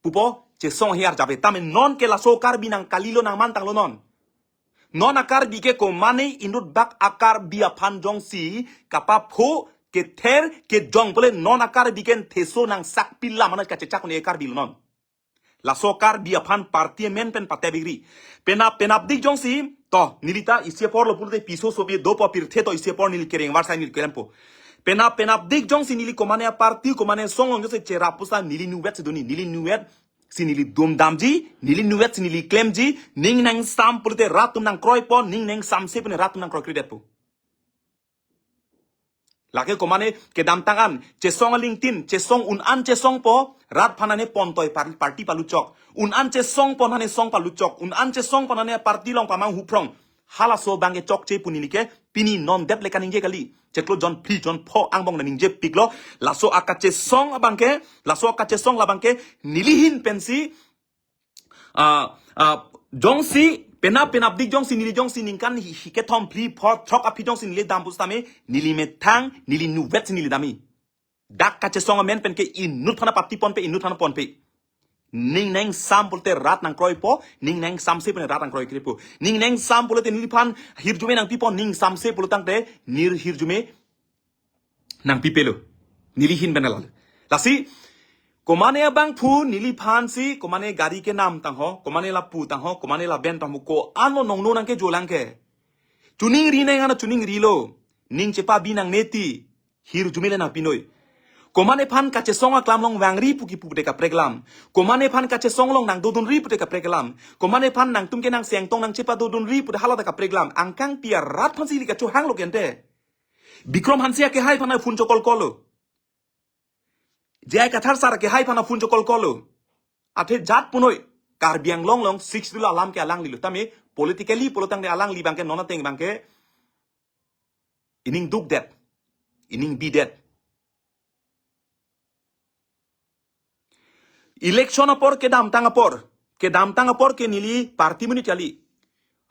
pupo chesong he arjabe tamen non ke la so karbi nang kalilo nang mantang lo non akar bi ke komane inut bak akar bia phan jongsi kapa pho ke ther ke jong bole non akar biken theso nang sak pilla mana ka chechak ne akar bil non la sokar bi aphan parliament pen patebigri penap dik jong si to nilita isia por lo pulte piso so bi do po pirthe to isia por nil kereng warsa nil kerempo penap dik jong si nili komane parti komane song ong se chera pusa nili nuwet se doni nili nuwet si nili dum damji nili nuwet si nili klemji ning nang sam pulte ratum nang kroy po ning nang sam se pen ratum nang kroy kredet po lake komane ke dam tangan chesong LinkedIn chesong unan chesong po rat phanane pontoy party paluchok unan chesong ponane song paluchok unan chesong ponane party long pamang huprong hala so bange chok che puninike pini non det leka ninge kali cheklo jon phi jon pho angbong na ningje piklo laso akache song abangke laso akache song labangke nilihin pensi jongsi penap dik jongsi nili jongsi ningkan hiketom pli pot chok api jongsi nili dambus tame nili metang nili nuvet nili dami dak kache songa men pen ke inut phana pati pon pe inut phana pon pe ning neng sam pulte rat nang kroi po ning neng sam se pen rat nang kroi kripo ning neng sam pulte nili phan hirjume nang pipo ning sam se pulutang te nir hirjume nang pipelo nili hin benalal lasi komane abang pu nili phan si komane gari ke nam tang ho komane la pu tang ho komane la ben tang ko ano nong no nang ke jolang ke tuning ri nang ana tuning ri lo ning chepa binang neti hir jumile na pinoi komane phan kache songa klam long wangri pu ki pu de ka preglam komane phan kache song long nang dodun ri pu de ka preglam komane phan nang tumke nang seng tong nang chepa dodun ri pu de hala ka preglam angkang pia rat phan si li ka chu hang lo kente bikrom hansia ke hai phana fun chokol kolo jai kathar sar ke hai phana fun chokol kolo ate jat punoi karbiang long long 6 dulu alam ke alang lilu tami politically polotang de alang li bangke nona teng bangke ining duk det ining bi det election apor ke dam tang apor ke nili parti muni chali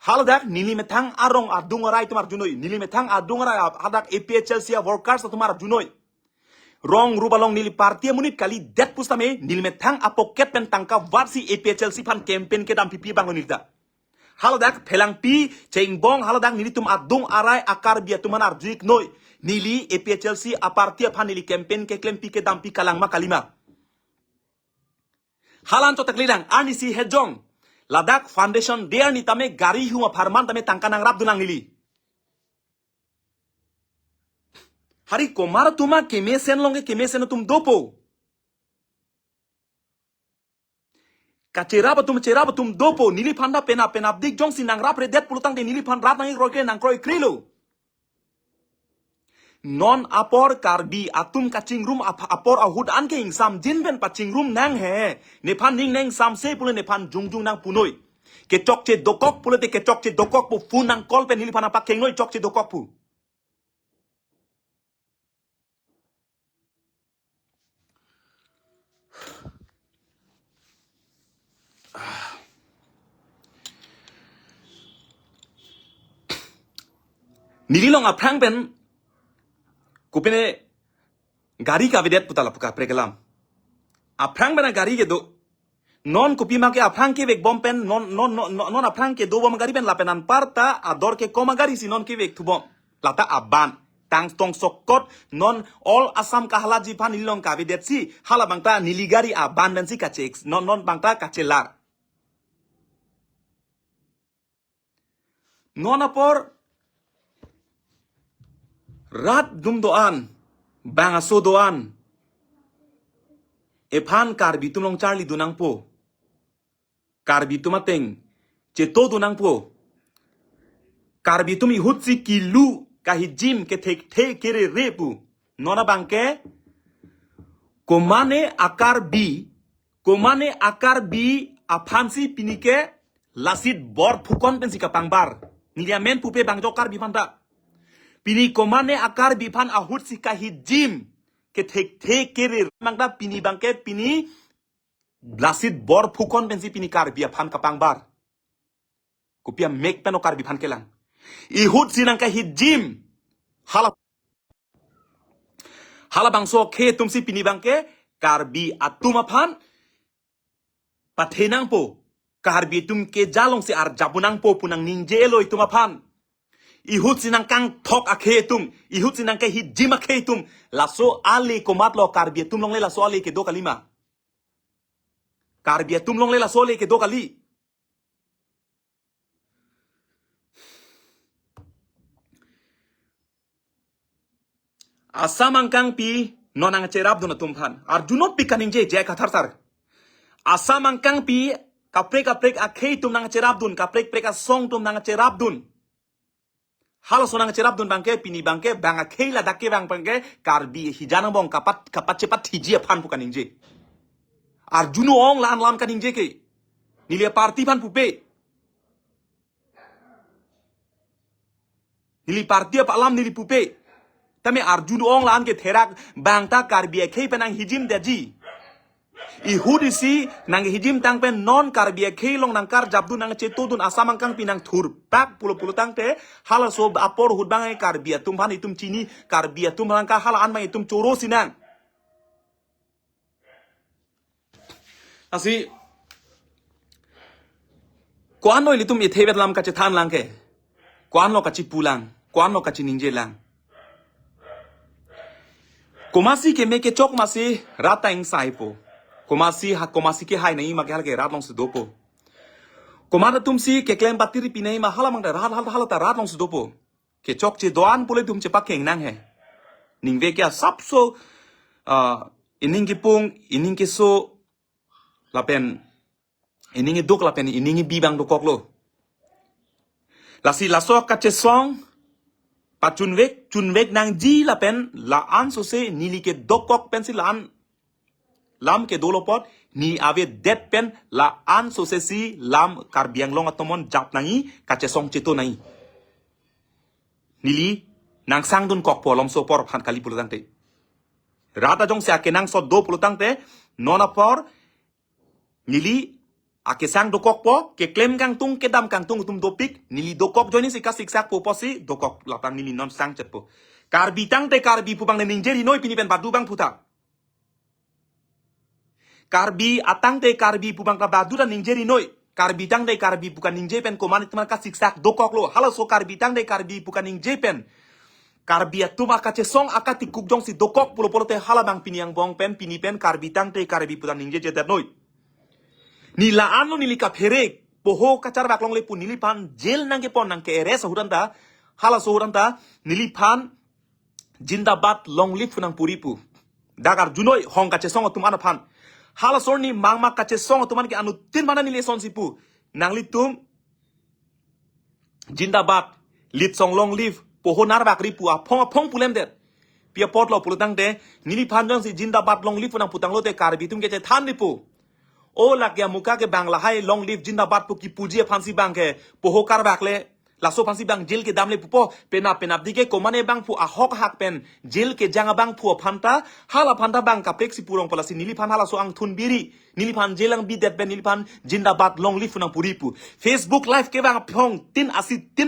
haladak nili metang arong adungarai tumar junoi nili metang adungarai hadak APHLC workers tumar junoi rong rubalong nili parti munit kali det pustame nili metang apoket pen tangka varsi APHLC pan campaign ke dam pipi bangun nilda haladak pelang pi chengbong haladak nili tum adung arai akar bia tuman arjik noi nili APHLC aparti pan nili campaign ke klem pi ke dam pi kalang makalima halan to taklilang ani si hejong Ladak Foundation dia ni tame gari huma farman tame tangkanang rap dunang nili. Hari komar tuma kemesen longe kemesen tum dopo. Ceraba tum dopo nili panda pena dik jong sinang rap redet pulutang de nili pan rap nang roke nang kroi krilo. Non apor karbi atum kaching room apor ahud anke ing sam jinben paching room nang he nepan ning nang sam se pule nepan jungjung nang punoi ke chok che dokok pule te ke chok che dokok pu fu nang kol pen hili pana pak keng noi chok che dokok pu nililong aprang pen kupene gari ka videt putala puka prekelam aprang bena gari ke do non kupi make aprang ke vek bompen non aprang ke do bom gari ben lapenan parta ador ke koma gari si non ke vek tu bom lata aban tang tong sokot non all asam kahala jipan nilong ka videt si hala bangta niligari aban dan si kache non bangta kacelar non apor rat dum doan bangaso doan ephan karbi tumlong charli dunang po karbi tumateng ceto dunang po karbi tumi hutsi kilu kahijim ke tek kere repu nona bangke komane akar bi aphansi pinike lasit bor phukon pensi kapangbar niliamen pupe bangjo karbi panda Pini komane akar bipan ahut si kahijim ke tek kere mangda pini bangke pini blasit bor phukon pensi pini kar bia phan kapangbar kupia mek peno kar bipan kelang ihut sinang kahijim hala bangso ke tumsi pini bangke karbi atuma phan pathenang po karbi tum ke jalong si ar jabunang po punang ningjelo ituma phan ihut sinang kang tok akhetum ihut sinang ke hijim akhetum laso ali komatlo karbiatum long le laso ali ke do kalima karbiatum long le laso ali ke do kali asamang kang pi nonang cerab dun tumphan arjunot pikaning je katharsar asamang kang pi kaprek akhetum nang cerab dun kaprek asong tum nang cerab dun halo sonang cerap dun bangke pini bangke banga keila dakke bang bangke karbi hijana bong kapat cepat hiji pan bukan inje arjuno ong lam kan inje ke nilia parti pan pupe nili parti apa lam nili pupe tame arjuno ong lan ke therak bangta karbi ke penang hijim daji ihudisi nang hijim tang pen non karbia khelong nang kar jabdu nang cetudun asamang kang pinang thur pak pulo tang te hala so apor hudbang ai karbia tumhan itum chini karbia tumhan ka hala an mai itum choro sinang asi kwan noi litum ithebet lam ka chethan lang ke kwan lo ka chi pulang kwan lo ka chi ningje lang komasi ke me ke chok masi rata ing sai po komasi ke hai nahi ma ke hal ke rat long se dopo komada tumsi ke klem batiri pinai ma hala mang da hala ta rat long se dopo ke chok che doan pule tum che pak keng nang he ning ve kya sapso ining ki pung ining ki so lapen ining duk lapen ining bi bang do kok lo lasi laso ka che song pa chun vek nang ji lapen la an so se nili ke dokok pensil an lam ke dolopot ni ave det pen la an sosesi lam karbiang long atomon jap nangi kache song cheto nai nili nang sang dun kok polom so por phan kali pulutang te rata jong se akenang so do pulutang te nona por nili ake sang do kok po ke klem kang tung ke dam kang tung tum do pik nili do kok joni si ka siksak po posi do kok lapang nili non sang chet po karbi tang te karbi pupang ne ninjeri noi pini pen badu bang puta karbi atang te karbi pupang ka badu da ninjeri noi karbi tang te karbi pukan ninje pen koman teman ka siksak do kok lo hala so karbi tang te karbi pukan ninje pen karbi atuma ka che song akati kuk jong si do kok pulo pulo te hala bang pini yang bong pen pini pen karbi tang te karbi pukan ninje jet noi nila anu nilika pherek poho kacar baklong le pu nilipan jail nang ke pon nang ke ere sahuranta hala sahuranta nilipan jindabad long live nang puripu dagar junoi hong kache song tum ana phan hala sorni mangma kache song tuman ke anu tin mana nile son sipu nang litum jindabad Litsong long live poho nar bakri pu apong pulem der pia pot lo pulutang de nilipan jong si jindabad long live nang putang lo te karbi tum ke che than lipu o lagya muka ke bangla hai long live jindabad pu ki puji phansi bang ke poho kar bakle laso phansi bang jail ke damle pupo pena dike komane bang pu ahok hak pen jail ke janga bang pu phanta hala phanta bang ka plexi purong palasi niliphan hala so ang thun biri niliphan jelang bi det ben niliphan jindabad long live nang puripu Facebook live ke bang phong tin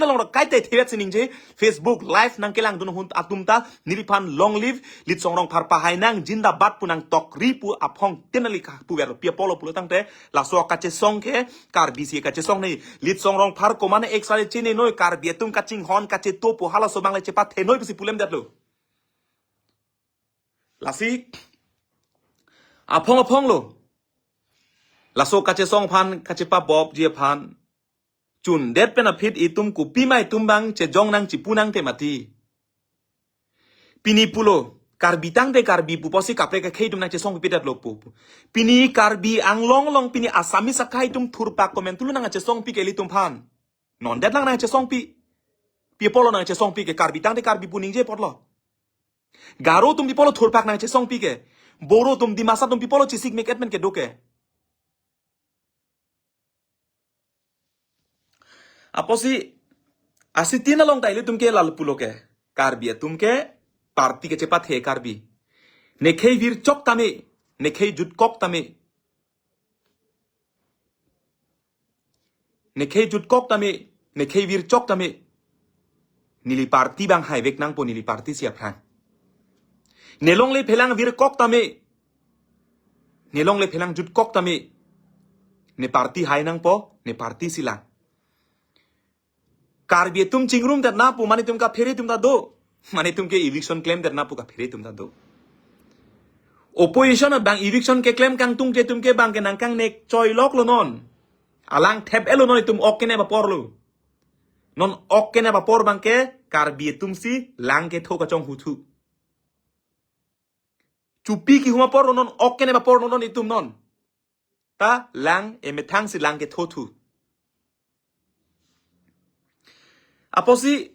long kai te thewet sining je Facebook live nang kelang dun hun atumta niliphan long live Litsong Rongphar pahai nang jindabad punang tok ripu aphong tinali ka pu ber pia polo pulo tang te laso ka che song ke kar bisi ka che song nei Litsong Rongphar komane ek sare chine noi kar bietum kaching hon kache topo hala so bangle chepa thenoi bisi pulem datlo lasi apong lo laso kache song phan kache pa bob je phan chun det pena phit itum ku pi mai tumbang che jong nang chi punang te mati pini pulo karbi tang de karbi pu posi kapre ka khei tum nang che song pi dat lo pu pini karbi ang long pini asami sakai tum thurpa komen tulu nang che song pi ke li tum phan non det lang nang che song pi polo nang che song pi ke karbi tang de karbi pu ning je potlo garo tum di polo thurpak nang che song pi ke boro tum di masa tum pi polo chisik make admin ke doke aposi asitina long taile tum ke lal pulo ke karbi tum ke parti ke chepa the karbi nekhei vir chok tame nekhei jut kok tame nekhei jut kok tame nekhei vir chok tame nili parti bang hai vek nang po nili parti sia phan nelong le phelang vir kok tame nelong le phelang jut kok tame ne parti hai nang po ne parti silang karbi tum chingrum dat na pu mani tum ka phere tum da do mani tum ke eviction claim dat na pu ka phere tum da do opposition bang eviction ke claim kang tung ke tum ke bang ke nang kang nek choi lok lo non alang thep elo non tum ok ke ne ba por lo non ok ke ne ba por bang ke karbi tum si lang ke tho ka chong hu thu chupi ki huma por non ok ke ne ba por non itum non ta lang e me thang si lang ke tho thu aposi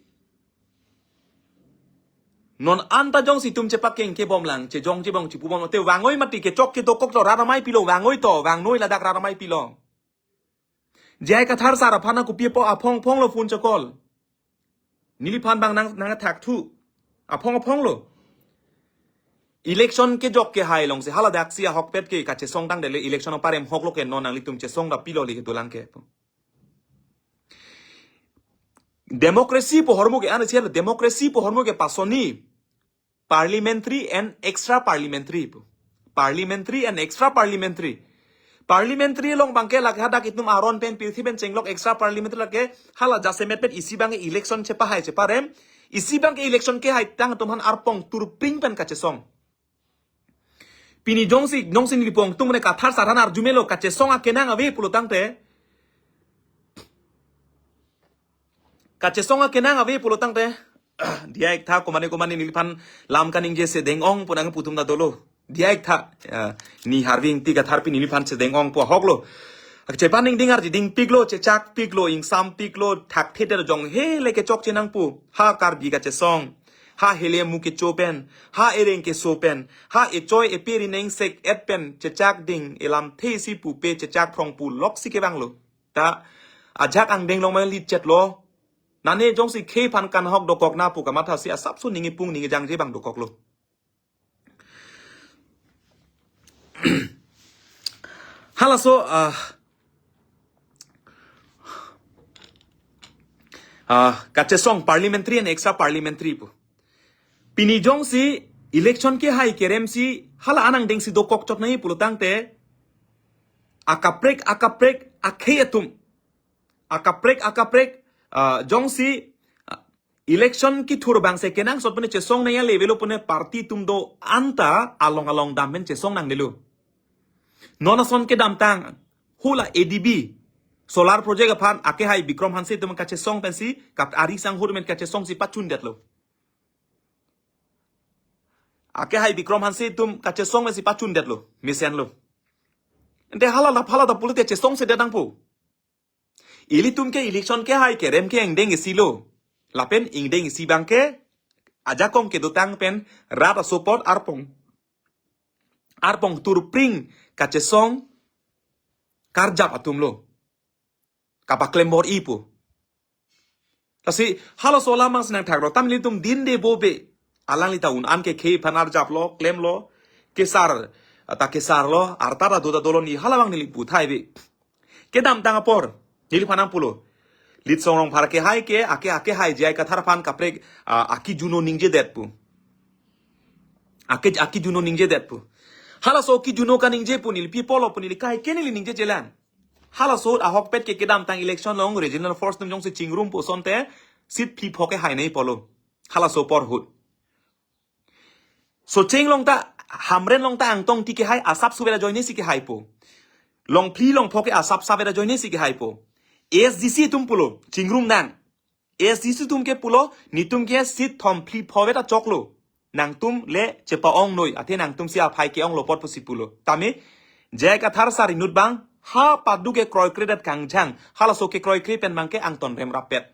non anta jong si tum chepa keng ke bom lang che jong che bong chi pu bom te wangoi mati ke chok ke to kok to ra mai pilo wangoi to wang noi la dak ra mai pilo jai ka thar sara phana ku pie po apong lo fun chakol nili phan bang nang thak thu apong lo election ke jok ke hai long se hala dak sia hok pet ke ka che song dang de le election parem hok lo ke non nang li tum che song da pilo li ke dolang ke democracy po hormo ke ana che democracy po hormo ke pasoni parliamentary and extra parliamentary parliamentary long bangke lak hada kitum aron pen pilthi ben chenglok extra parliamentary lake hala jasemet pet isi bang election che pa hai che parem isi bang election ke hai tang tumhan arpong turping pen ka che song pini jongsi ni pong tumne ka thar sarana arjumelo ka che song a kenang ave pulutang te kache songa kenang ave pulotang te dia ek tha komane nilphan lam kaning je se dengong punang putum da dolo dia ek tha ni harving ti ga tharpi nilphan se dengong po hoklo che paning dingar ji ding piglo che chak piglo ing sam piglo thak thete jong he leke chok chenang pu ha kar bi ga che song ha hele mu ke chopen ha ereng ke sopen ha e choi e peri neng sek et pen chechak ding elam the si pu pe chechak phong pu lok si ke bang lo ta ajak ang deng long ma lit chet lo nane jong si ke pan kan hok dokok na pu ka matha si asap su ningi pung ningi jang je bang dokok lo hala so kachesong parliamentary and extra parliamentary pu pini jong si election ke hai kerem si hala anang deng si dokok chot nahi pulutang te akaprek akheyatum akaprek jong si election ki thur bang se kenang sot pune chesong na ya level pune party tum do anta along damen chesong nang lelu nona son ke dam tang hula adb solar project aphan ake hai bikrom hanse tum ka chesong pensi kap ari sang hurmen ka chesong si pachun det lo ake hai bikrom hanse tum ka chesong pensi pachun det lo misen lo ente hala da pulute chesong se detang pu ili tum ke election ke hai kerem ke engdeng isilo lapen ingdeng isi bangke aja kong ke dutang pen rata support arpong turpring kachesong karjap atum lo kapa klembor ipu tasi halo sola mang senang thakro tam litum din de bobe alang li taun an ke khe phanar jap lo klem lo kesar lo artara doda doloni halawang nili puthai be kedam tanga por nili phanang pulo Litsong Rongphar ke hai ke ake hai jai ka thar phan kaprek aki juno ningje detpu aki juno ningje detpu hala so ki juno ka ningje punil people punil kai kenili ningje jelan hala so ahok pet ke kedam tang election long regional force tum jong se chingrum po sonte sit phi phoke hai nei polo hala so por hut so cheng long ta hamren long ta ang tong ti ke hai asap subela joine si ke hai po long phi long phoke asap sabela joine si ke hai po SDC tum pulo chingrum nang SDC tum ke pulo nitum ke sit thom phi phoweta choklo nang tum le chepa ong noi athe nang tum sia phai ke ong lopot pusi pulo tame jai ka thar sari nut bang ha padu ke kroy credit kang jang hala so ke kroy kripen mangke ang ton rem rapet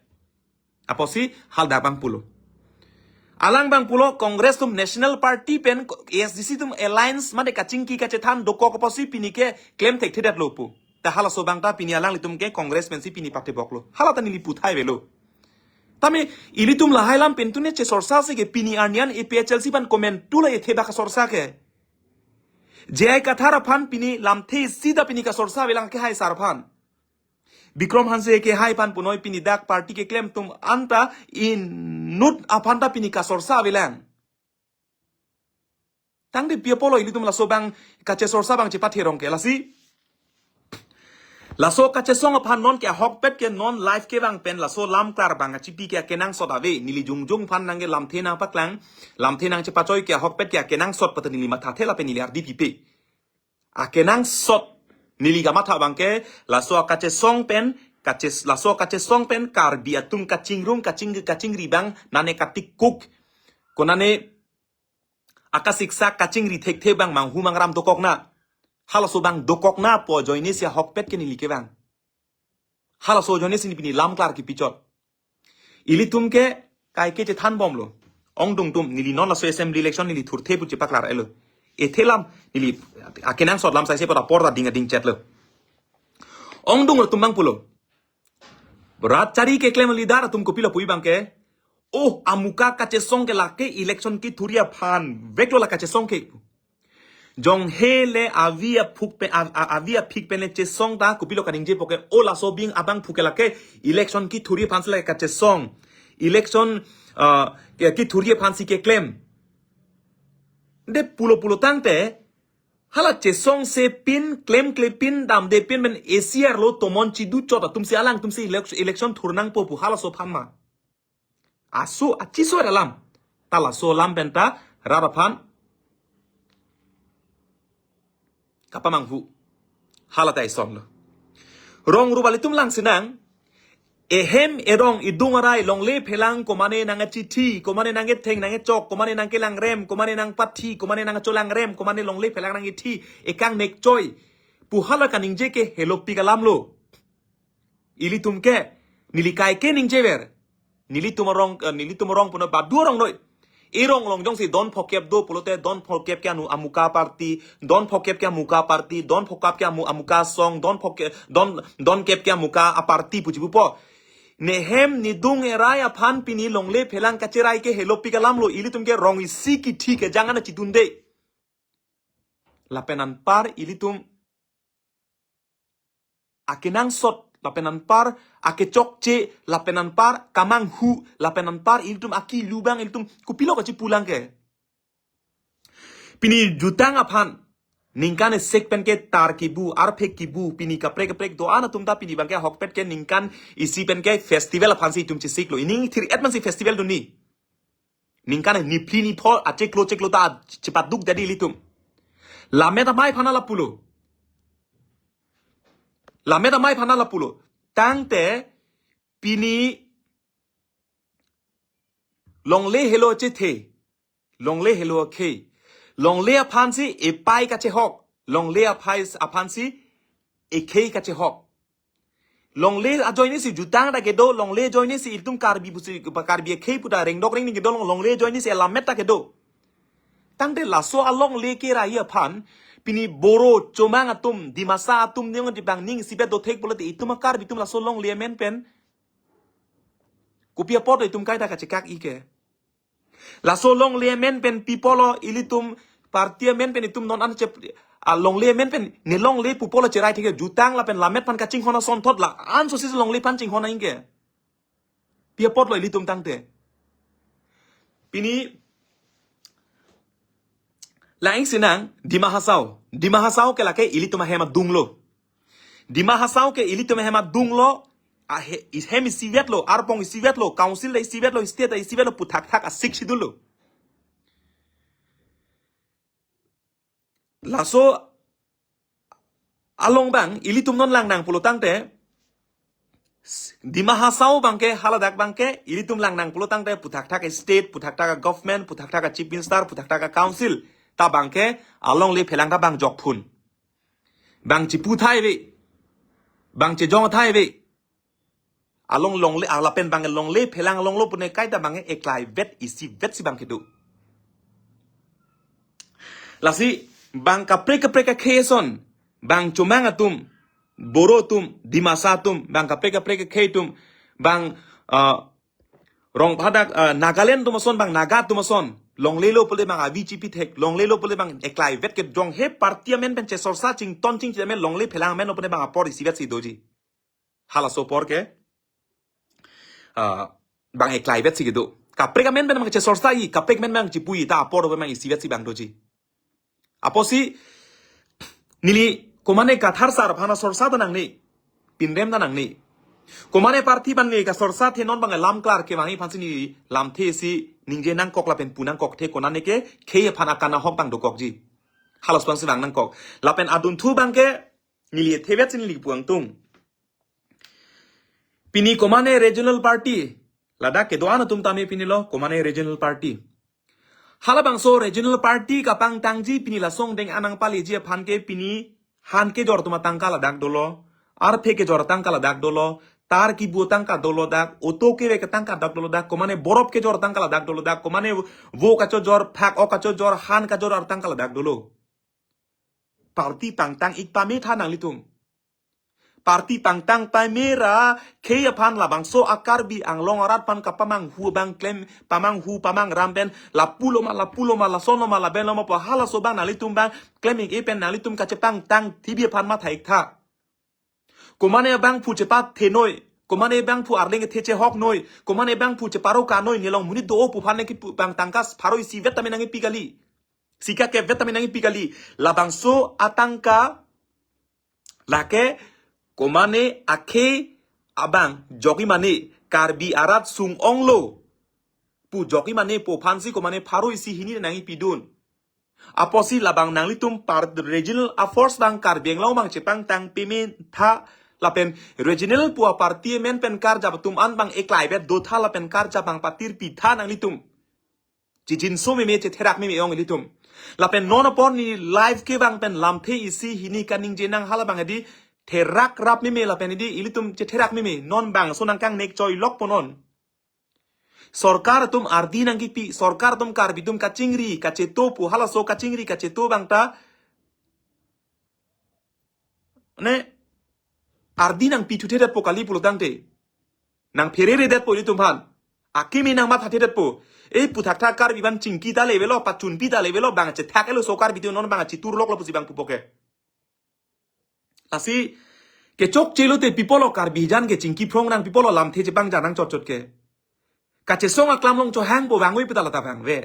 aposi hal da bang pulo alang bang pulo congress tum national party pen SDC tum alliance made kaching ki ka chethan doko ko posi pinike claim tek thedat lopu ta hala so bang ta pini alang litum ke congress pen si pini pakte boklo hala ta nili puthai velo tame ilitum lahailam pentune che sorsa se ke pini arnian e PHLC ban comment tula e theba ka sorsa ke jai ka thara phan pini lamthe sida pini ka sorsa velang ke hai sar phan bikrom hanse ke hai pan punoi pini dak party ke claim tum anta in nut aphanta pini ka sorsa velang tangde piapolo ilitum la so bang ka che sorsa bang che patherong ke lasi laso kachesong aphan non ke hok pet ke non life ke bang pen laso lam klar bang chipi ke kenang sot ave nili jung phan nange lam thena paklang lam thena che pachoi ke hok pet ke kenang sot pat nili matha thela pe nili ar dpp a kenang sot nili ga matha bang ke laso kachesong pen laso kachesong pen kar biatum kaching ri bang nane katik cook konane akasiksa kaching ri thek the bang mang humang ram dokok na hala so bang dokok na po joine sia hokpet ke nili ke bang hala so joine sini pini lam klar ki pichot ili tum ke kai ke che than bom lo ong dung tum nili non la so assembly election nili thur the pu che paklar elo e thelam nili akenang sot lam sai se pora porda ding chat lo ong dung tum bang pulo berat cari ke claim lidar tum ko pila pui bang ke oh amuka ka che song ke la ke election ki thuria phan veklo la ka che song ke jong hele avia phik pen che song da kupilo kaning je poke ola so bing abang phukela ke election ki thuri phansla ka che song election ki thuri phansi ke claim de pulo tangte hala che song se pin claim pin dam de pin men ACR lo tomon chi du chota tumsi alang tumsi election thurnang popu hala so phanma asu achiso alam tala so lam benta rara phan kapamanghu halatai somlo rong rubalitum lang sinang ehem erong idungarai longle phelang komane nanga chithi komane nange theng nange chok komane nang kelang rem komane nang pathi komane nang cholang rem komane longle phelang nang ithi ekang nek choi puhala kaningje ke helopti kalamlo ili tumke nilikai ke ningje ber nili tumarong puno badurong noi irong long jong si don phokep do polote don phokep kya nu amuka party don phokep kya muka party don phokap kya mu amuka song don phokep don kep kya muka a party pujibu po nehem ni dung eraya phan pini longle phelang kacherai ke helo pikalam lo ili tum ke rong isi ki ठीक है jangan chitunde lapenan par ili tum akenang sot lapenan par ake chokche lapenan par kamang hu lapenan par iltum aki lubang iltum kupilo kachi pulang ke pini jutang aphan ningkan sekpen ke tar kibu arpek kibu pini kaprek do ana tumta pini bangke hokpet ke ningkan isi pen ke festival aphan si tum chisiklo ining thir etman si festival duni ningkan ni plini pol acheklo ta cepat duk jadi litum lameta mai phana la pulo lameta mai phana la pulo tangte pini longle hello che the longle hello ke longle aphan si e pai ka che hok longle aphan si e ke ka che hok longle a join si jutang da ke do longle join si itum karbi busi karbi ke puta reng dok reng ni ke do longle join si lameta ke do tangte laso along le ke ra ya phan pini boro chomang atum dimasa atum ning di bang ning sibet do thek bolati itum kar bitum la solong le men pen kupia pot itum kai ta ka chekak ike la solong le men pen pipolo ilitum partia men pen itum non an chep long le men pen ne long le pupolo cherai theke jutang la pen lamet pan ka ching hona son thot la an so sis long le pan ching hona inge pia pot lo ilitum tangte pini laing sinang dimahasau ke lake ili tuma hema dunglo dimahasau ke ili tuma hema dunglo a hemi sivetlo arpong sivetlo council le sivetlo state le sivetlo puthak thak a sixidulo laso along bang ili tum non lang nang pulo tangte dimahasau bangke haladak bangke ili tum lang nang pulo tangte puthak thak state puthak thak government puthak thak chief minister puthak thak council ta bangke along le phelang ta bang jok phun bang chi pu thai ve bang che jong thai ve along long le ala pen bang long le phelang long lo pune kai ta bang eklai vet isi vet si bang ke du lasi bang kapre ka kheson bang chumang atum boro tum dimasa tum bang kapre ka khetum bang Rongphar Nagaland tumason bang naga tumason longlelo pole bang avgp thek longlelo pole bang eklai vet ke jong he parliament pen che sorsa ching ton ching che men longle phelang men opone bang apor sivet si doji hala so por ke bang eklai vet si do kapre men bang che sorsa i kapre men bang chipui ta apor bang sivet si bang doji aposi nili komane kathar sar phana sorsa da nang ni pinrem da nang ni komane parti ban ni ka sorsa the non bang lam klar ke wangi phansini lam the si ningje nang kok la pen punang kok the konane ke kheye phana kana hok bang do kok ji halos bang siwang nang kok la pen adun thu bang ke nili thebet sin li puang tung pini komane regional party lada ke doana tum tame pini lo komane regional party hala bang so regional party ka pang tangji pini la song deng anang pali je phan ke pini han ke jor tuma tangka la dak dolo ar phe ke jor tangka la dak dolo tar ki butang ka dolo dak oto ke ke tangka dak dolo dak komane borof ke jor tangka la dak dolo dak komane wo ka cho jor phak o ka cho jor han ka jor ar tangka la dak dolo parti pangtang ik pame thanang litung parti pangtang pamera ke phan la bangso akar bi ang longarat pan ka pamang hu bang klem pamang ramben la pulo ma la sono ma la ben lo ma po hala so bang nalitum bang claiming e pen nalitum ka che pang tang tibi phan ma thaik tha komane bang pu che pa the noi komane bang pu arling the che hok noi komane bang pu che paro ka noi nilong muni do pu phan ne ki bang tangkas pharo si vitamin ngi pigali sika ke vitamin ngi pigali la bangso atangka la ke komane akhe abang joki mane karbi arat sung onglo pu joki mane po phansi komane pharo isi hini nangi pidun aposi labang nanglitum par regional affairs bang karbieng lau mang chepang tang pimin tha lapen regional pu parliament pen kar jabatum an bang eklai bet do tha lapen kar jabang patir pi tha nanglitum jijin so me che therak me ong litum lapen non upon ni live ke bang pen lamthe isi hini kaning jenang hala bang adi therak rap me la pen di ilitum che therak me non bang so nang kang nek choi lok ponon Sorkar tum ardi nang kipi sorkar tum kar bidum kacingri kaceto pu hala so kacingri kaceto bangta ne ardi nang pi tutedat po kali pulo tangte nang perere dat po litum han akimi nang mat hatedat po putak takar biban cingki ta levelo patun pi ta levelo bang ce takelo sokar bidum non bang citur lok lo pusi bang pupoke asi ke chok chelo te pipolo kar bijan ke cingki prong nang pipolo lam the je bang janang chot chot ke kache song aklam long cho hang bo bangoi putala ta bang ve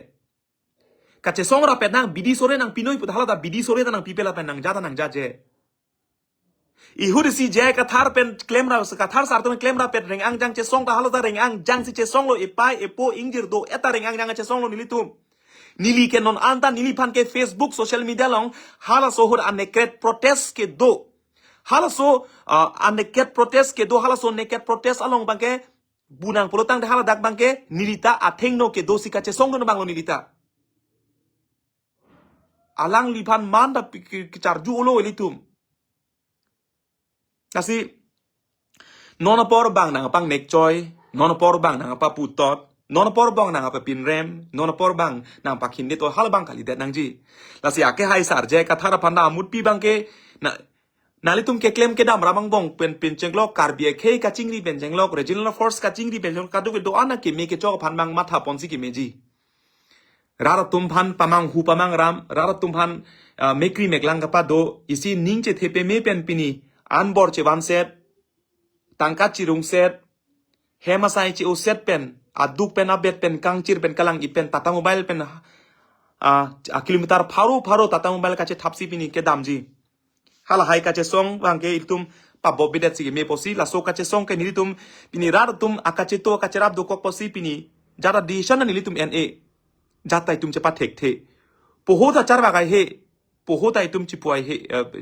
kache song ra pet nang bidi sore nang pinoi putala ta bidi sore ta nang pipela pen nang jata nang jaje ihud si je ka thar pen claim ra ka thar sar to claim ra pet reng ang jang che song ta hala ta reng ang jang si che song lo epai epo ingjir do eta reng ang jang che song lo nilitum nili ke non anta nili pan ke Facebook social media long hala so hur aneket protest ke do hala so aneket protest ke do hala so naked protest along bang ke bunang polotang hala dak bangke nilita athengno ke dosi kache songno banglo nilita alang lipan manda charju ulo elitum kasi nona por bang nang pang nek joy nona por bang nang pa putot nona por bang nang pa pinrem nona por bang nang pa khinde to hal bang kali det nang ji lasi ake hai sarje ka thara panda amut pi bangke na nalitum ke claim ke dam ramang bong pen chenglok karbie ke ka chingri pen chenglok regional force ka chingri pen ka du ke do ana ke me ke chok phan bang matha ponsi ke meji rara tum phan pamang hu pamang ram rara tum phan mekri meklang ka pa do isi ning che thepe me pen pini anbor che wan set tangka chirung set hema sai chi o set pen aduk pen abet pen kangchir pen kalang ipen tata mobile pen kilometer pharo tata mobile ka che thapsi pini ke damji hala hai kache song bangke itum pabo bidet sige me posi la so kache song ke nilitum pini rar tum akache to kache rab do kok posi pini jara decision nilitum na jata itum chepa thek the poho ta charwa gai he poho ta itum chipuai he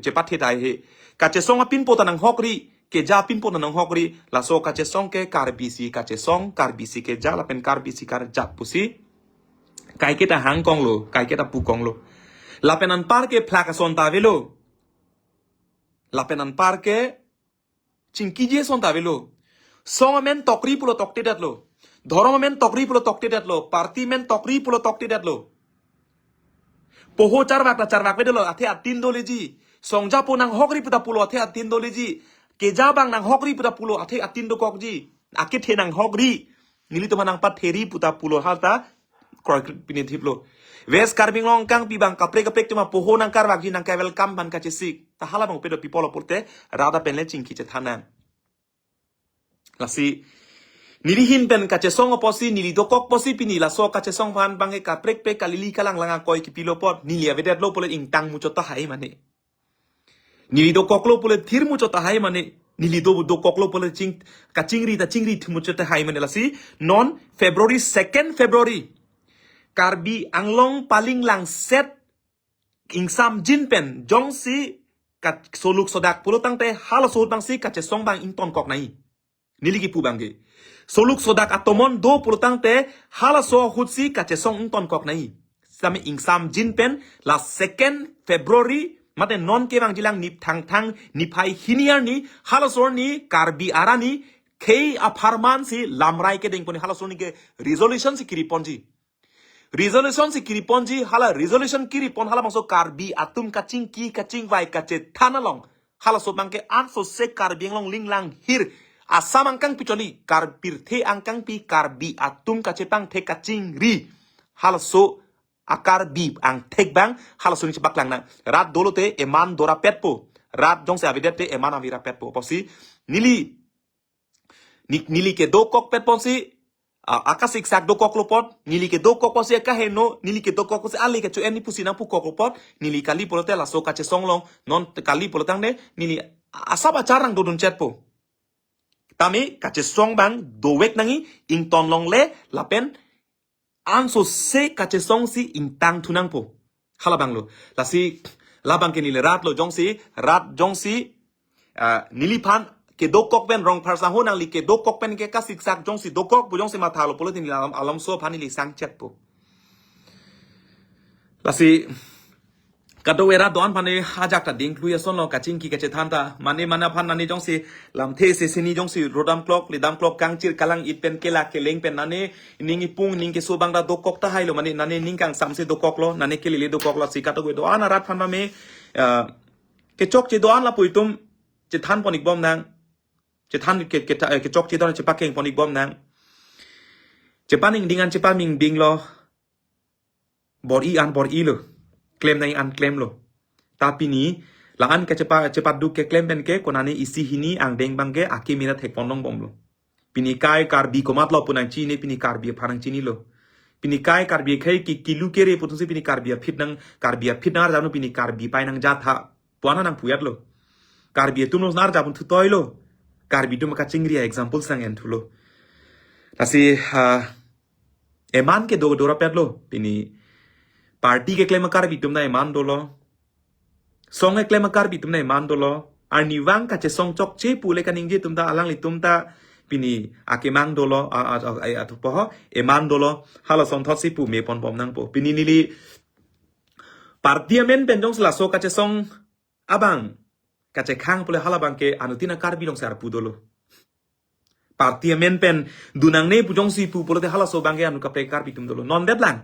chepa the dai he kache song pin pota nang hokri ke ja pin pota nang hokri la so kache song ke kar bisi kache song kar bisi ke ja la pen kar bisi kar ja pusi kai ke ta hang kong lo kai ke ta pu kong lo la penan par ke phlaka son ta velo lapenan parke cingkije son tabelo song men tokri pulo tokte datlo dhoroma men tokri pulo tokte datlo parti men tokri pulo tokte datlo poho charwak bedelo athe atin doleji songja po nang hokri puta pulo athe atin doleji keja bang nang hokri puta pulo athe atin do kokji ake the nang hokri nili to manang pat theri puta pulo halta pinithiplo Wes karbing long kang pibang kapre cuma poho nang karwak ji nang ka welcome ban ka chisik ta hala bang pedo pipolo porte rada penle cingki che thanan lasi nilihin pen ka chesong oposi nili dokok posi pini la so ka chesong ban bang ka prek kalili kalang langa koi ki pilopot nili avedet lo pole ingtang mucho ta hai mane nili dokok lo pole thir mucho ta hai mane nili dokok lo pole chingri mucho ta hai mane lasi non February 2nd February karbi anglong paling lang set ingsam jinpen jong si kat soluk sodak pulo tangte hala so bang si kache song bang ington kok nai niligi pu bangge soluk sodak atomon do pulo tangte hala so hutsi kache song ington kok nai same ingsam jinpen la 2nd February mate non ke bang jilang nip thang nipai hiniar ni hala so ni karbi arani kei aparman si lamrai ke ding poni hala so ni ke resolution si kiriponji resolution si kiriponji hala resolution kiripon hala mangso karbi atum kacing vai kace tanalong hala so bangke anso se karbi long linglang hir asam angkang picholi karbir the angkang pi karbi atum kace pang the kacing ri hala so akar bi ang tek bang hala so ni baklang na rat dolote eman dora petpo rat jong se avidete eman avira petpo posi nili ke do kok petpo si akasik sak do koklopot nili ke do kokos ya kaheno nili ke do kokos ali ke eni pusina pu koklopot nili kali polote la so kache songlong non kali polotang ne nili asaba charang do dun chatpo tami kache song bang do wek nangi ing ton long le lapen anso se kache song si ing tang tunang po halabang lo lasi labang ke nili rat lo jongsi nili pan ke dokok pen Rongphar sa ho nang li ke dokok pen ke ka siksak jong si dokok bu jong si mathalo polo tin alam so phani li sang chat po lasi kado era don pane hajak ta ding kluya son lo kaching ki kache thanta mane mana phan nani jong si lam the se sini jong si rodam clock lidam clock kang chir kalang it pen kela keleng pen nane ningi pung ning ke so bang da dokok ta hailo mane nane ning kang sam se dokok lo nane kelile dokok lo si kato go do ana rat phan ba me ke chok che do an la puitum che than ponik bom nang che than ke chok che don che pakeng ponik bom nang che paning dingan che pa ming ding lo bor i lo claim na an claim lo tapi ni laan ke cepat du ke claim ben ke konani isi hini ang deng bangke aki mina thek pondong bom lo pini kai karbi komat lo punang chi ne pini karbi pharang chi ni lo pini kai karbi khai ki kilu kere putu se pini karbi fit nang janu pini karbi pai nang jatha puana nang puyat lo karbi tumnos nar jabun thu toy lo karbi tum ka chingri example sang en thulo tasi eman ke do dora pet lo pini party ke claim kar bitum na eman dolo song ke claim kar bitum na eman dolo arni wang ka che song chok che pule kaning je tumta alang li tumta pini akemang dolo atupo eman dolo hala song thot si pu me pon pom nang po pini nili parliament ben jong sla so ka che song abang ka che khang pule hala bang ke anutina kar bilong sar pu dolo parliament pen dunang ne pu jong si pu pule hala so bang ke anu ka pre kar bitum dolo non deadline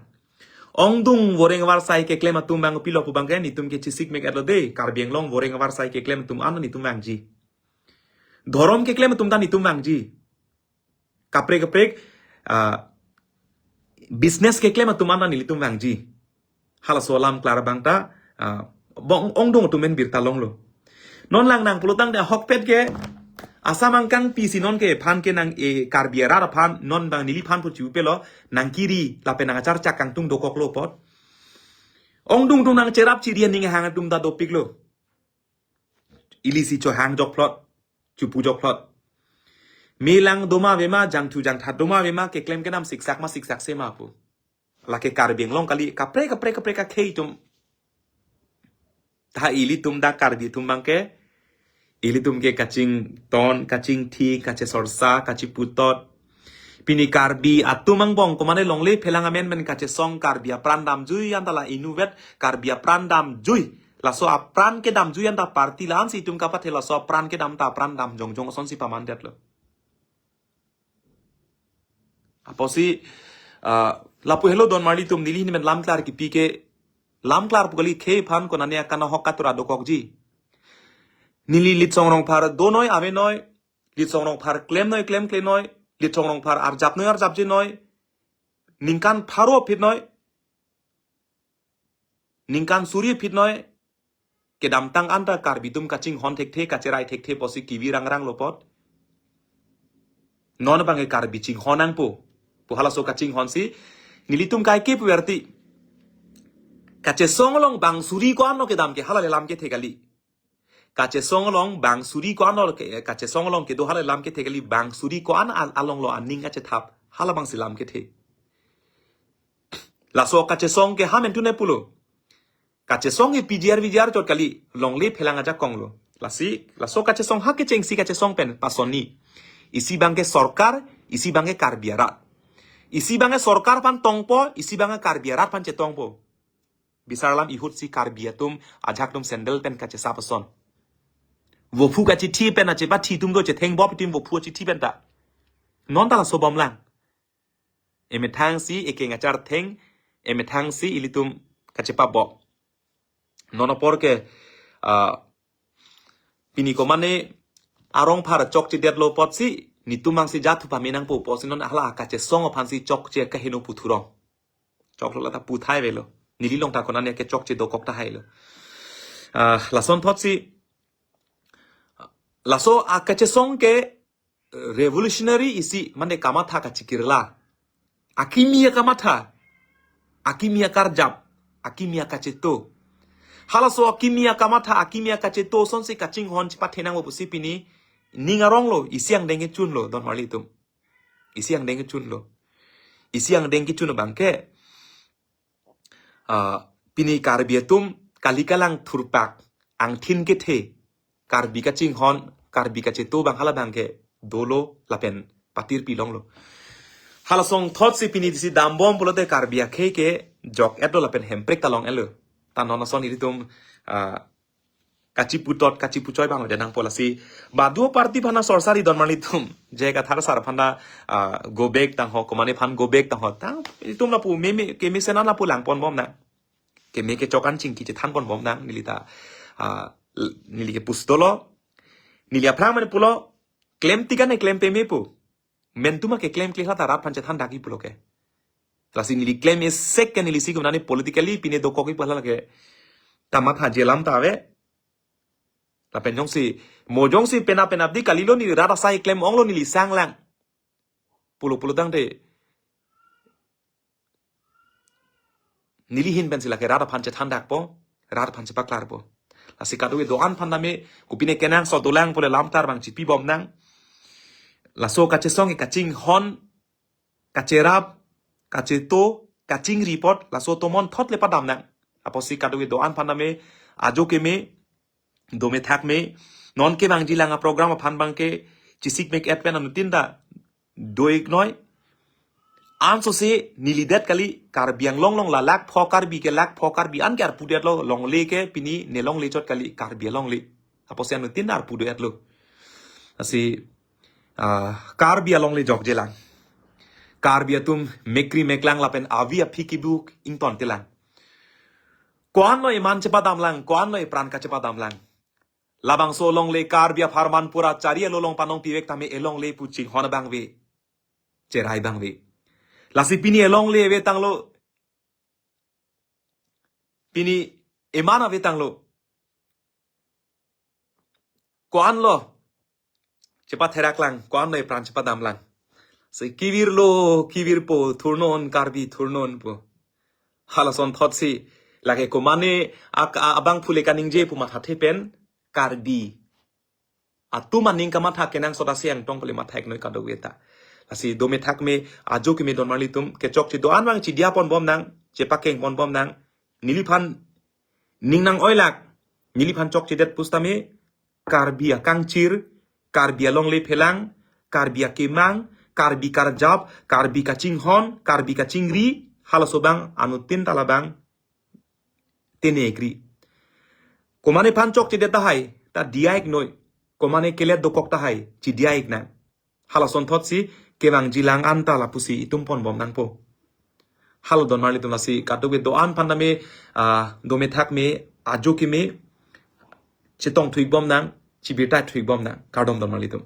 ong dung woreng war sai ke klem atum bang pilo pu bang ke ni tum ke chisik mek adlo de kar bieng long woreng war sai ke klem tum an ni tum bang ji dhorom ke klem tum ta ni tum bang ji kapre business ke klem tum an ni tum bang ji hala solam klar bang ta bong ong dung tum men bir ta long lo non lang nang pulutang de hok pet ke asamang kang pisi non ke phan ke nang e karbiera ra phan non bang nili phan pu chu pe lo nang kiri la pe nang achar chak kang tung do kok lo pot ong dung tung nang cherap chi rian ning hang tum da do pik lo ilisi cho hang jok plot chu pu jok plot melang doma vema jang thu jang that doma vema ke claim ke nam siksak se ma pu la ke karbieng long kali kapre ka khei tum ta ili tum da karbi tum bang ke ili tum ke kaching ton kaching thi kache sorsa kachi putot pini karbi atumang bong komane longle phelangamen men kache song karbia prandam jui andala inuvet karbia prandam jui laso apran ke dam jui anda parti lan si tum kapat hela so pran ke dam ta prandam jongjong son si paman det lo aposi lapu hello don mali tum nili men lam klar ki pike lam klar pukali khe phan konane akana hokatura dokok ji nili Litsong Rongphar do noi ave noi Litsong Rongphar claim noi Litsong Rongphar arjap je noi ningkan pharo phit noi ningkan suri phit noi ke dam tang anta kar bitum kaching hon thek the kacherai thek the posi kiwi rang lopot non bange kar biching honang po hala so kaching hon si nilitum kai ke puerti kache songlong bang suri ko ano ke dam ke hala lam ke thegali kache songlong bang suri ko anol ke kache songlong ke do hala lam ke thekali bang suri ko an along lo aning kache thap hala bang silam ke the la so kache song ke hamen tu ne pulo kache song e pjr chot kali longle phelanga ja konglo la so kache song ha ke cheng si kache song pen pasoni isi bang ke sarkar isi bang ke karbiarat isi bang ke sarkar pan tongpo isi bang ke karbiarat pan che tongpo bisarlam ihut si karbiatum ajak tum sandal pen kache sapason wo phu ka chi thi pen a che pa thi tum do che theng bo pitim wo phu chi thi pen ta non ta la so bom lang eme thang si eke nga char theng eme thang si ilitum ka che pa bo non por ke pini ko mane arong phar chok chi det lo pot si ni tumang si jathu pa menang po po sinon ala ka che song phan si chok che ka heno pu thurong chok lo la ta pu thai ve lo nili long ta ko nan ke chok che do kok ta hai lo la son thot si laso akache song ke revolutionary isi mane kamatha ka chikirla akimia kamatha akimia karjap akimia kacheto halaso akimia kamatha akimia kacheto son se kaching hon chipa thenang bo sipini ningarong lo isiang denge chun lo don marli tum isiang denge chun bangke pini karbietum kalikalang thurpak ang thin ke the karbi kaching hon karbi kacheto bang hala bangke dolo lapen patir pilong lo hala song thot si pini disi dambom bolote karbia ke jok edo lapen hemprek talong elo tan non son iritum kaci pucoy bang janang polisi ba dua parti phana sorsari don manitum je ka thar sar phana go back tang ho komane phan go back tang ho tang itum na pu me ke me sena na pu lang pon bom na ke me ke chokan ching ki je than pon bom na nilita nili ke pustolo nili apra mane pulo claim tika ne claim pe me pu mentuma ke claim kli hata rat phan je than dagi pulo ke lasi nili claim is second nili sigum nani politically pine do ko ki pala ke tamat ha jelam tawe la penjong si mojong si pena di kalilo ni rada sai claim onglo ni li sang lang pulo dang de nilihin pen sila ke rada phan che thandak po rada phan che paklar po la sikadu do an phan name kupine kenang so dolang pole lamtar bang chipi bom nang la so ka che song ka ching hon ka cherap ka che to ka ching report la so tomon thot le padam nang apo sikadu do an phan name ajo ke me do me thak me non ke bang jilanga program phan bang ke chisik mek at pen anu tinda do ik noi anso se nilidet kali kar biang long la lak phokar bi ke lak phokar bi an kar pudet lo long le ke pini ne long le chot kali kar bi long le apo se anu tinda ar pudet lo asi kar bi long le jok jelang kar bi tum mekri meklang la pen avi a phiki buk ing ton telang kwan noi man chepa dam lang kwan noi pran ka chepa dam lang labang so long le kar bia farman pura charia lo long panong piwek tame elong le puching hona bang we cherai bang we lasi pini elong le we tang lo pini emana we tang lo kwan lo chepa therak lang kwan noi pran chepa dam lang se kivir po thurnon karbi thurnon po halason thotsi lage ko mane abang phule kaning je pu matha thepen karbi atu maning kama tha kenang soda siang tong kole mathak noi kado weta asi do me thak me ajo ki me don mali tum ke chok chi do an wang chi dia pon bom nang che pakeng pon bom nang niliphan ningnang oilak niliphan chok chi det pustame karbia kangchir karbia long le phelang karbia kemang karbi karjab karbi kaching hon karbi kachingri halasobang anu tin talabang tenegri komane phan chok chi deta hai ta diaik noi komane kelet dokok ta hai chi diaik na halason thot si kemang jilang anta la pusi itumpon bom nang po halo don marli tum si kadoge do an phan me do me thak me ajo ki me chitong thuik bom nang chi beta thuik bom nang kardom don marli tum